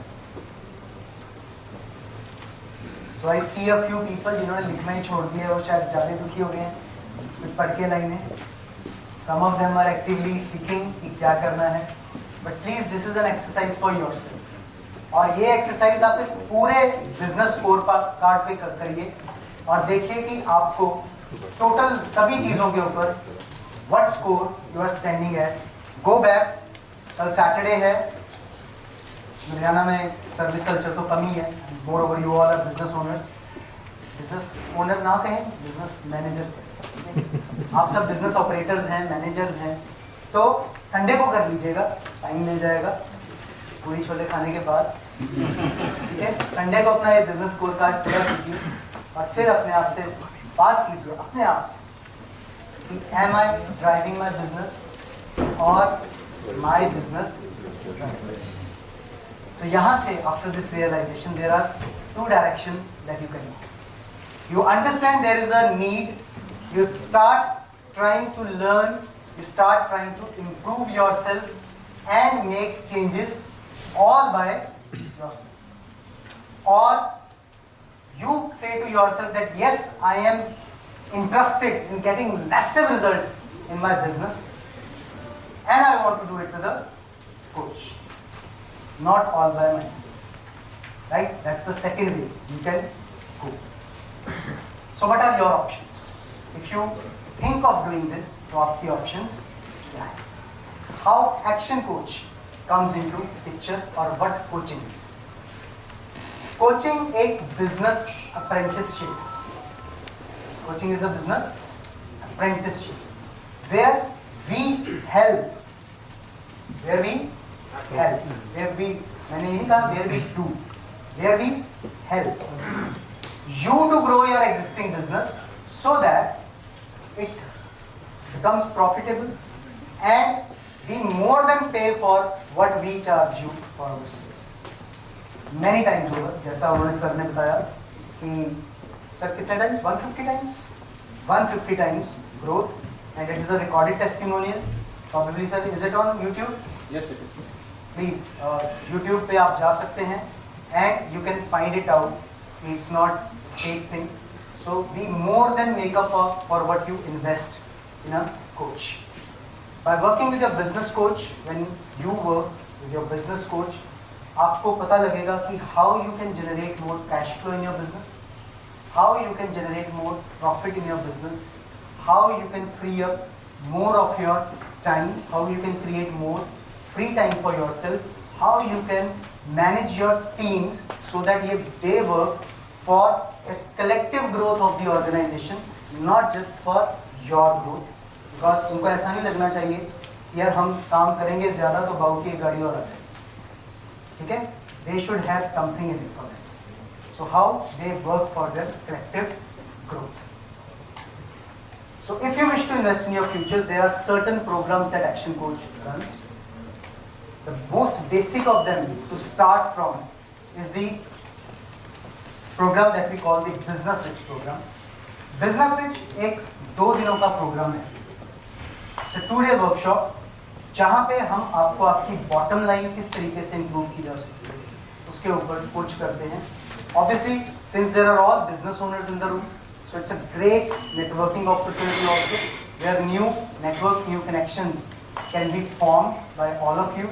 सो आई सी अ फ्यू पीपल जिन्होंने लिखना ही छोड़ दिया, वो शायद ज़्यादा दुखी हो गए हैं कुछ पढ़ के लाइनें। Some of them are actively seeking कि क्या करना है, but please this is an exercise for yourself. और ये एक्सरसाइज आप इस पूरे बिजनेस स्कोर कार्ड पे करिए और देखिए कि आपको टोटल सभी चीजों के ऊपर what score you are standing at. Go back, कल सैटरडे है, लुधियाना में सर्विस कल्चर तो कम ही है। Moreover you all are business owners, business owner ना कहें, बिजनेस मैनेजर्स कहें। आप सब बिजनेस ऑपरेटर्स हैं, मैनेजर्स हैं, तो संडे को कर लीजिएगा, टाइम मिल जाएगा पूरी छोले खाने के बाद, ठीक है। संडे को अपना ये बिजनेस स्कोर कार्ड पूरा कीजिए और फिर अपने आप से बात कीजिए, अपने आप से कि am I driving my business और माई बिजनेस। सो यहाँ से after this realisation there are 2 directions that you can go. You understand there is a need, you start trying to learn, you start trying to improve yourself and make changes all by yourself, or you say to yourself that yes, I am interested in getting massive results in my business and I want to do it with a coach, not all by myself, right? That's the second way you can go. So what are your options? If you think of doing this, तो आपकी options क्या है? How action coach comes into picture और what coaching is? Coaching एक business apprenticeship. Coaching is a business apprenticeship where we help, where we help, where we, मैंने ये नहीं कहा where we do, where we help, you to grow your existing business so that it becomes profitable and we more than pay for what we charge you for our services. Many times over, जैसा उन्होंने sir ने बताया कि sir कितने times 150 times growth, and it is a recorded testimonial. Probably sir, is it on YouTube? Yes, it is. Please, YouTube पे आप जा सकते हैं and you can find it out. It's not fake thing. So we more than make up for what you invest in a coach. By working with your business coach, when you work with your business coach, आपको पता लगेगा कि how you can generate more cash flow in your business, how you can generate more profit in your business, how you can free up more of your time, how you can create more free time for yourself, how you can manage your teams so that they work for a collective growth of the organization, not just for your growth. Because उनको ऐसा नहीं लगना चाहिए कि यार हम काम करेंगे ज़्यादा तो बाऊ की गाड़ी और आ जाए, ठीक है? They should have something in it for them. So how they work for their collective growth. So if you wish to invest in your futures, there are certain programs that Action Coach runs. The most basic of them to start from is the program that we call the Business Rich program. Business Rich एक 2 दिनों का programme है. It's a 2-day workshop जहाँ पे हम आपको आपकी bottom line किस तरीके से इम्प्रूव की जा सकती है उसके ऊपर कोच करते हैं. Obviously, since there are all business owners in the room, so it's a great networking opportunity also, where new network, new connections can be formed by all of you,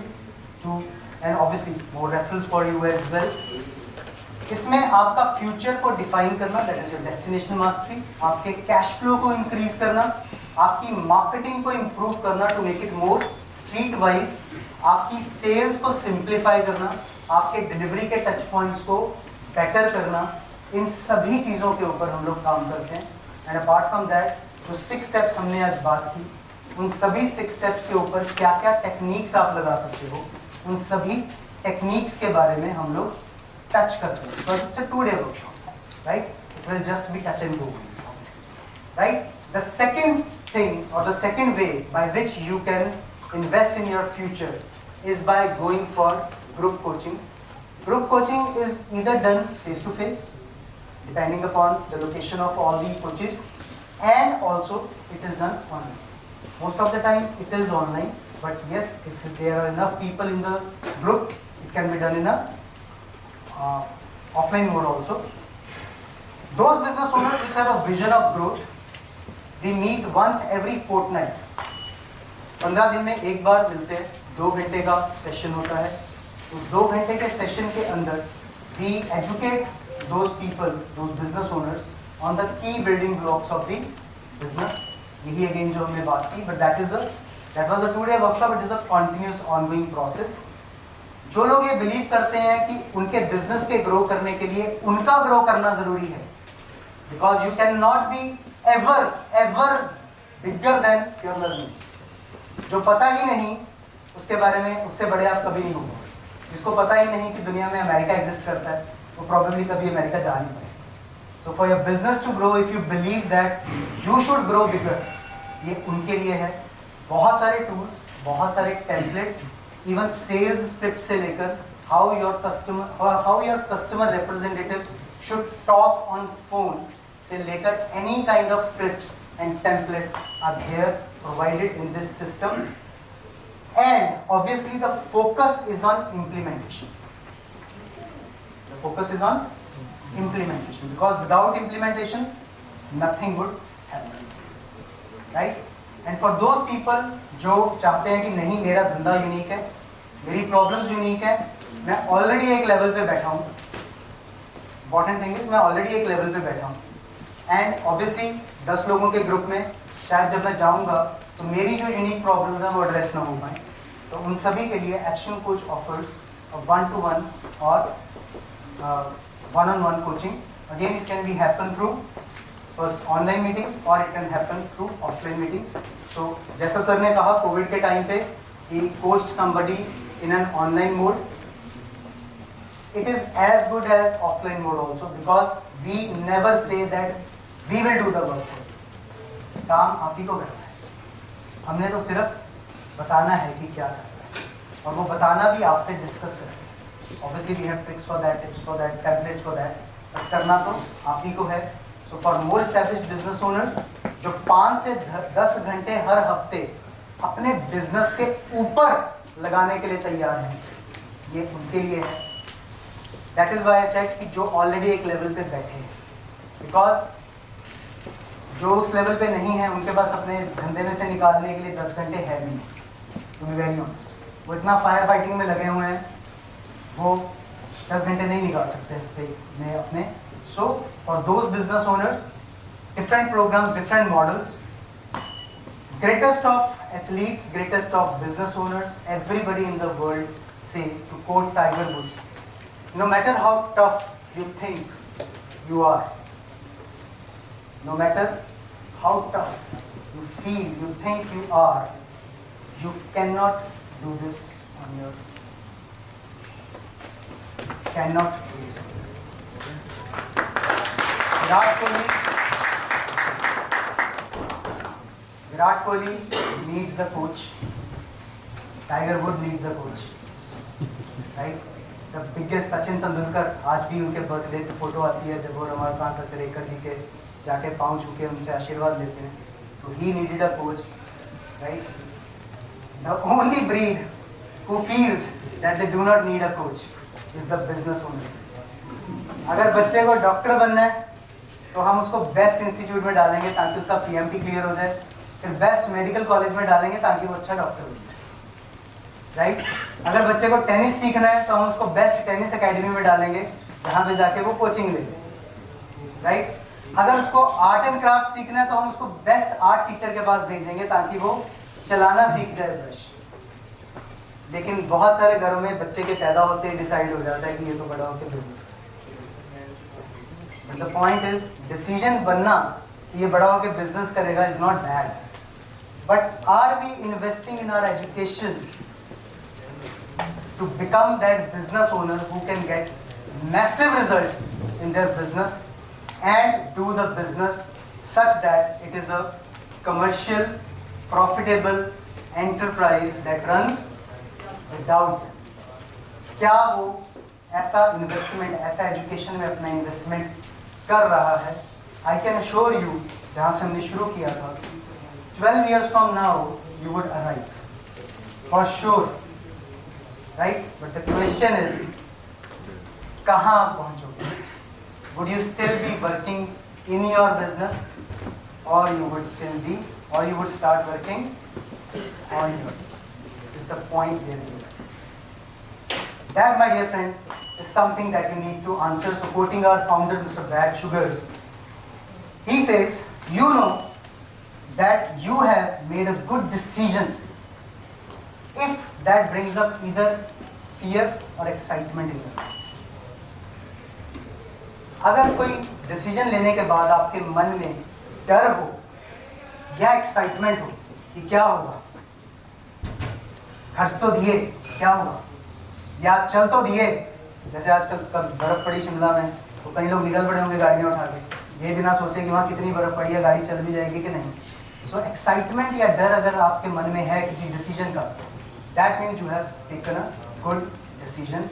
and obviously more referrals for you as well. इसमें आपका future को define करना, that is your destination mastery, आपके cash flow को increase करना, आपकी marketing को improve करना to make it more streetwise, आपकी सेल्स को सिंप्लीफाई करना, आपके डिलीवरी के टच पॉइंट्स को बेटर करना, इन सभी चीज़ों के ऊपर हम लोग काम करते हैं. एंड अपार्ट फ्रॉम दैट जो 6 स्टेप्स हमने आज बात की, उन सभी 6 स्टेप्स के ऊपर क्या क्या टेक्निक्स आप लगा सकते हो, उन सभी टेक्निक्स के बारे में हम लोग टच करते हैं. Because it's a 2-day workshop, right? It will just be touch and go, right? The second thing और the second way by which you can invest in your future is by going for group coaching. Group coaching is either done face to face, depending upon the location of all the coaches, and also it is done online. Most of the times it is online, but yes, if there are enough people in the group, it can be done in a offline mode also. Those business owners which have a vision of growth, we meet once every fortnight. 15 दिन में एक बार मिलते हैं, 2 घंटे का session होता है. उस 2 घंटे के सेशन के अंदर we educate those people, those business owners on the key building blocks of the business. यही अगेन जो हमने बात की, but that was a 2-day workshop. It is a continuous ongoing process. जो लोग ये बिलीव करते हैं कि उनके बिजनेस के ग्रो करने के लिए उनका ग्रो करना जरूरी है, because you can not be ever bigger than your learnings. जो पता ही नहीं उसके बारे में, उससे बड़े आप कभी नहीं होंगे. जिसको पता ही नहीं कि दुनिया में अमेरिका एग्जिस्ट करता है, वो प्रॉब्लली कभी अमेरिका जा नहीं पाए. So for your business to grow, if you believe that you should grow bigger, ये उनके लिए है. बहुत सारे टूल्स, बहुत सारे टेम्पलेट्स, इवन सेल्स स्क्रिप्ट से लेकर how your customer representative should talk on phone से लेकर any kind of scripts and templates are there provided in this system. And obviously the focus is on implementation. The focus is on implementation, because without implementation nothing would happen, right? And for those people जो चाहते हैं कि नहीं मेरा धंधा unique है, मेरी problems unique है, मैं ऑलरेडी एक लेवल पे बैठा हूँ. इंपॉर्टेंट थिंग इज मैं ऑलरेडी एक लेवल पे बैठा हूँ, एंड ऑब्वियसली 10 लोगों के ग्रुप में शायद जब मैं जाऊंगा तो मेरी जो यूनिक प्रॉब्लम्स हैं वो एड्रेस ना हो पाए. तो उन सभी के लिए एक्शन कोच ऑफर्स 1-to-1 और 1-on-1 coaching. Again it can be happen through first online meetings और it can happen through offline meetings. So जैसा सर ने कहा कोविड के टाइम पे कि coach somebody in an online mode, it is as good as offline mode also, because we never say that we will do the work for you. काम आप ही को करना है, हमने तो सिर्फ बताना है कि क्या करना है, और वो बताना भी आपसे डिस्कस करना है. Obviously we have tricks for that, tips for that, templates for that, but करना तो आप ही को है. So for more established business owners जो 5 से 10 घंटे हर हफ्ते अपने बिजनेस के ऊपर लगाने के लिए तैयार हैं, ये उनके लिए है. That is why I said कि जो ऑलरेडी एक लेवल पे बैठे हैं, बिकॉज जो उस लेवल पे नहीं है उनके पास अपने धंधे में से निकालने के लिए 10 घंटे है नहीं. टू बी वेरी ऑनेस्ट, वो इतना फायर फाइटिंग में लगे हुए हैं, वो 10 घंटे नहीं निकाल सकते हफ्ते में अपने. So for those business owners, different program, different models, greatest of athletes, greatest of business owners, everybody in the world say, to quote Tiger Woods, no matter how tough you think you are, no matter how tough you feel, you think you are, you cannot do this on your own. Cannot do this. Virat Kohli needs a coach. Tiger Woods needs a coach. Right? The biggest Sachin Tendulkar, आज भी उनके birthday पे photo आती है जब वो रमाकांत अचरेकर जी के जाके पाँव छू के उनसे आशीर्वाद लेते हैं. तो he needed a coach, right? The only breed who feels that they do not need a coach is the business owner. अगर बच्चे को डॉक्टर बनना है तो हम उसको बेस्ट इंस्टीट्यूट में डालेंगे ताकि उसका PMT क्लियर हो जाए, फिर बेस्ट मेडिकल कॉलेज में डालेंगे ताकि वो अच्छा डॉक्टर हो जाए. राइट? अगर बच्चे को टेनिस सीखना है तो हम उसको बेस्ट टेनिस एकेडमी में डालेंगे जहाँ पे जाके वो कोचिंग ले. राइट? अगर उसको आर्ट एंड क्राफ्ट सीखना है तो हम उसको बेस्ट आर्ट टीचर के पास भेजेंगे ताकि वो चलाना सीख जाए ब्रश. लेकिन बहुत सारे घरों में बच्चे के पैदा होते ही डिसाइड हो जाता है कि ये तो बड़ा होकर business. But the point is, decision बनना कि ये बड़ा होकर बिजनेस करेगा is not bad, but are we investing in our education to become that business owner who can get massive results in their business and do the business such that it is a commercial, profitable enterprise that runs without them. क्या वो ऐसा investment, ऐसा education में अपना investment कर रहा है? I can assure you, जहाँ से हमने शुरू किया था, 12 years from now you would arrive for sure. Right? But the question is, कहाँ आप पहुँचोगे? Would you still be working in your business, or you would start working on your business? Is the point where you are. That, my dear friends, is something that you need to answer. So, quoting our founder, Mr. Brad Sugars, he says, you know that you have made a good decision if that brings up either fear or excitement in your lives. अगर कोई decision लेने के बाद आपके मन में डर हो या एक्साइटमेंट हो कि क्या होगा, खर्च तो दिए क्या होगा, या चल तो दिए, जैसे आजकल कब बर्फ पड़ी शिमला में तो कई लोग निकल पड़े होंगे गाड़ियाँ उठा के, ये बिना सोचे कि वहाँ कितनी बर्फ पड़ी है, गाड़ी चल भी जाएगी कि नहीं. सो एक्साइटमेंट या डर अगर आपके मन में है किसी डिसीजन का, that means you have taken a good decision.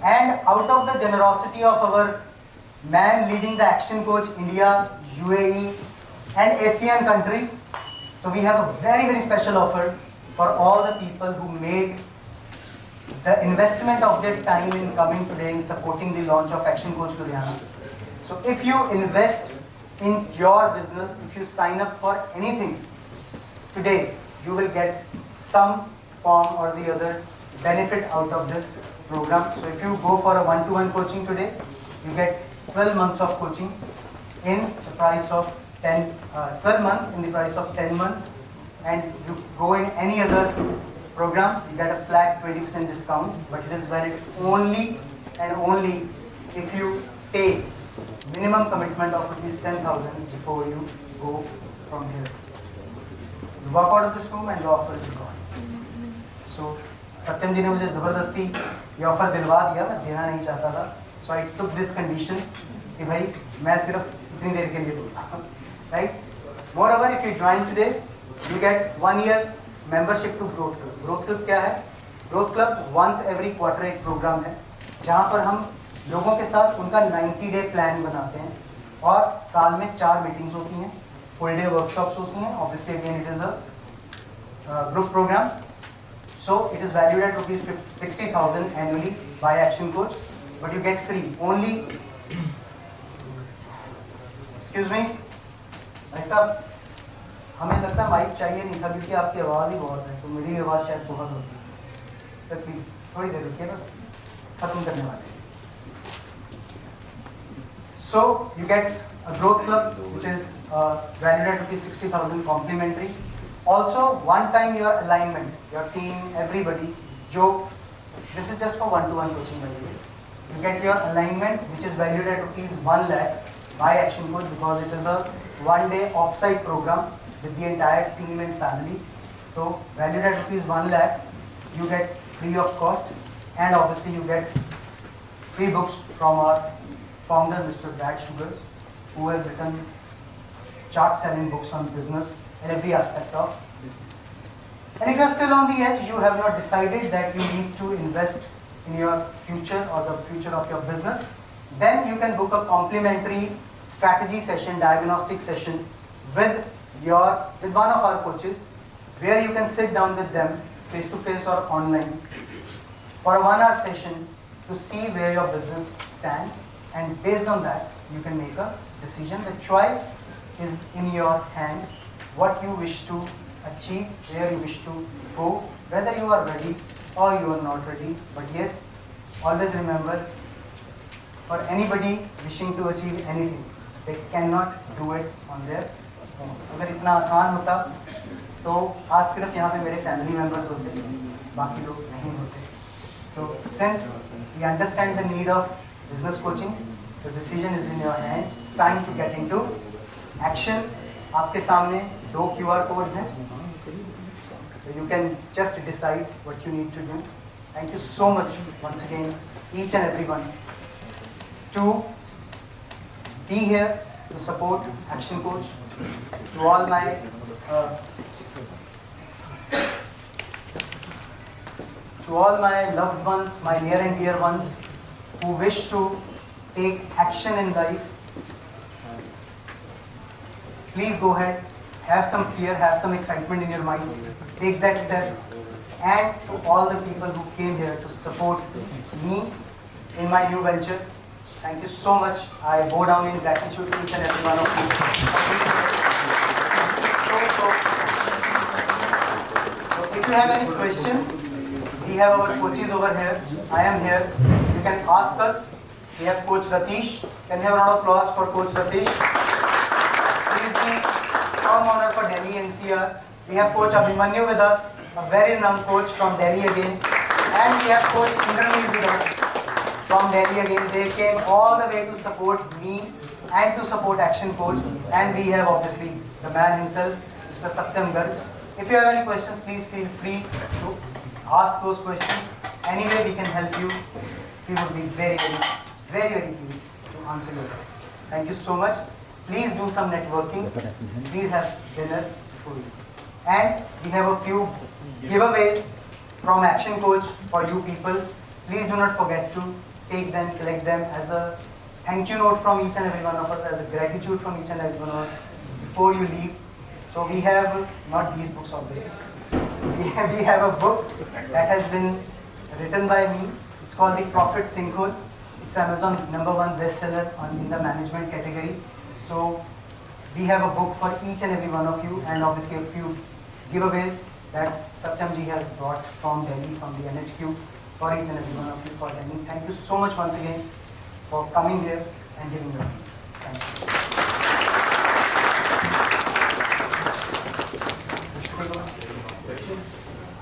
And out of the generosity of our man leading the Action Coach India, UAE and ASEAN countries, so we have a very, very special offer for all the people who made the investment of their time in coming today in supporting the launch of Action Coach Ludhiana. So if you invest in your business, if you sign up for anything today, you will get some form or the other benefit out of this program. So if you go for a one-to-one coaching today, you get 12 months of coaching in the price of 12 months in the price of 10 months. And you go in any other program, you get a flat 20% discount, but it is valid only and only if you pay minimum commitment of rupees 10,000 before you go from here. You walk out of this room and your offer is gone. So, सत्यम जी ने मुझे ज़बरदस्ती ये offer दिलवा दिया, मैं देना नहीं चाहता था. So I took this condition कि भाई मैं सिर्फ इतनी देर के लिए दूंगा, right? Moreover, if you join today, you get 1 year membership to Growth Club. Growth Club क्या है? Growth Club once every quarter एक प्रोग्राम है जहाँ पर हम लोगों के साथ उनका 90-day प्लान बनाते हैं और साल में 4 मीटिंग्स होती हैं, फुल डे वर्कशॉप्स होती हैं. Obviously again it is a group program. So it is valued at rupees 60,000 annually by Action Coach, but you get free only. Excuse me, भाई साहब, हमें लगता है माइक चाहिए नहीं था क्योंकि आपकी आवाज़ ही बहुत है, तो मेरी आवाज़ शायद बहुत होती है. सर प्लीज थोड़ी देर रुकिए, बस खत्म करने वाले हैं. So you get a growth club which is valued at rupees 60,000 complimentary. Also one time your alignment, your team, everybody, this is just for one-to-one coaching by the way. You get your alignment which is valued at rupees 1 lakh by Action Coach because it is a one-day off-site program with the entire team and family. So valued at rupees 1 lakh, you get free of cost, and obviously you get free books from our founder Mr. Brad Sugars, who has written chart-selling books on business and every aspect of business. And if you are still on the edge, you have not decided that you need to invest in your future or the future of your business, then you can book a complimentary strategy session, diagnostic session with one of our coaches, where you can sit down with them face to face or online for a 1 hour session to see where your business stands, and based on that you can make a decision. The choice is in your hands, what you wish to achieve, where you wish to go, whether you are ready or you are not ready. But yes, always remember, for anybody wishing to achieve anything, they cannot do it on their own. अगर इतना आसान होता तो आज सिर्फ यहाँ पे मेरे फैमिली मेंबर्स होते, बाकी लोग नहीं होते. So since we understand the need of business coaching, so decision is in your hands. It's time to get into action. आपके सामने 2 QR codes हैं, so you can just decide what you need to do. Thank you so much once again, each and everyone, to be here to support Action Coach. To all my loved ones, my near and dear ones who wish to take action in life, please go ahead, have some fear, have some excitement in your mind, take that step. And to all the people who came here to support me in my new venture, thank you so much. I bow down in gratitude to each and every one of you. So if you have any questions, we have our coaches over here. I am here. You can ask us. We have Coach Ratish. Can we have a round of applause for Coach Ratish? He is the strong owner for Delhi NCR. We have Coach Abhimanyu with us, a very renowned coach from Delhi again. And we have Coach Indraneet with us from Delhi again. They came all the way to support me and to support Action Coach. And we have obviously the man himself, Mr. Satyam Garg. If you have any questions, please feel free to ask those questions. Anyway, we can help you. We would be very pleased to answer your questions. Thank you so much. Please do some networking. Please have dinner before you. And we have a few giveaways from Action Coach for you people. Please do not forget to take them, collect them as a thank you note from each and every one of us, as a gratitude from each and every one of us before you leave. So we have, not these books obviously, we have a book that has been written by me. It's called The Profit Sinkhole. It's Amazon #1 bestseller in the management category. So we have a book for each and every one of you, and obviously a few giveaways that Satyam ji has brought from Delhi, from the NHQ, for each and every one of you for attending. Thank you so much once again for coming here and giving your feedback. Thank you.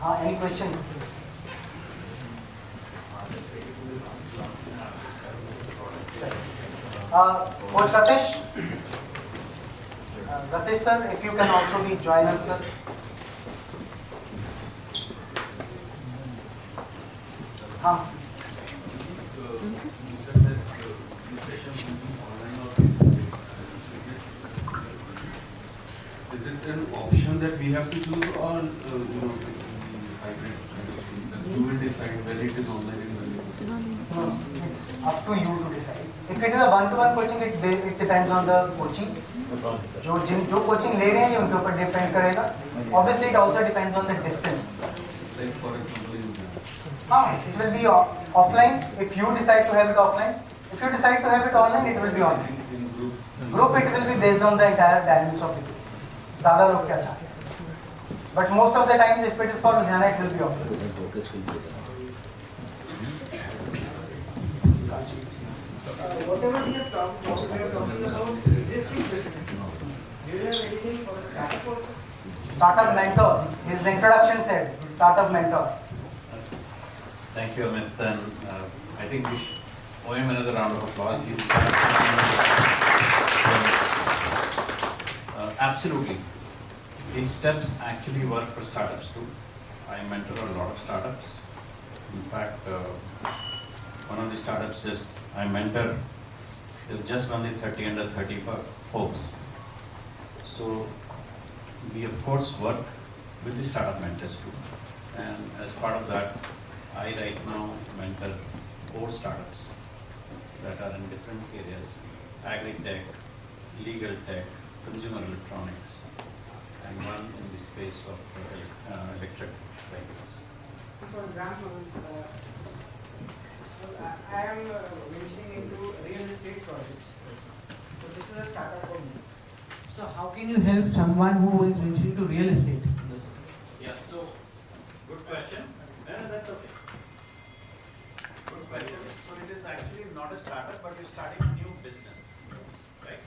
Any questions? Coach Ratish? Ratish sir, if you can also be join us, sir. You said that this session will be online option that we have to choose, or hybrid kind of thing, that you will decide whether it is online and whether it is No, it's up to you to decide. If it is a one-to-one coaching, it depends on the coaching. जो coaching ले रहे हैं ये उनके ऊपर depend करेगा. Obviously, it also depends on the distance. like, for example, in It will be offline if you decide to have it offline. If you decide to have it online, it will be online. in group. Group, it will be based on the entire dynamics of the group. ज़्यादा लोग क्या चाहते हैं. But most of the time, if it is for Ludhiana, it will be offline. Whatever we are talking about existing business. Do you have anything for a startup also? Startup mentor. His introduction said, his startup mentor. Thank you, Amit. And I think we should owe him another round of applause. Absolutely. These steps actually work for startups too. I mentor a lot of startups. In fact, one of the startups I mentor just only 30 under 30 folks. So we of course work with the startup mentors too. And as part of that, I right now mentor 4 startups that are in different areas: agri-tech, legal tech, consumer electronics, and one in the space of electric vehicles. For example, I am venturing into real estate projects. So this is a startup for me. So how can you help someone who is venturing to real estate? Yeah, so good question. No, that's okay. Good question. So it is actually not a startup, but you're starting a new business, right?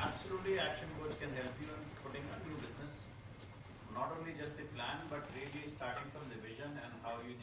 Absolutely, Action Coach can help you in putting a new business. Not only just the plan, but really starting from the vision and how you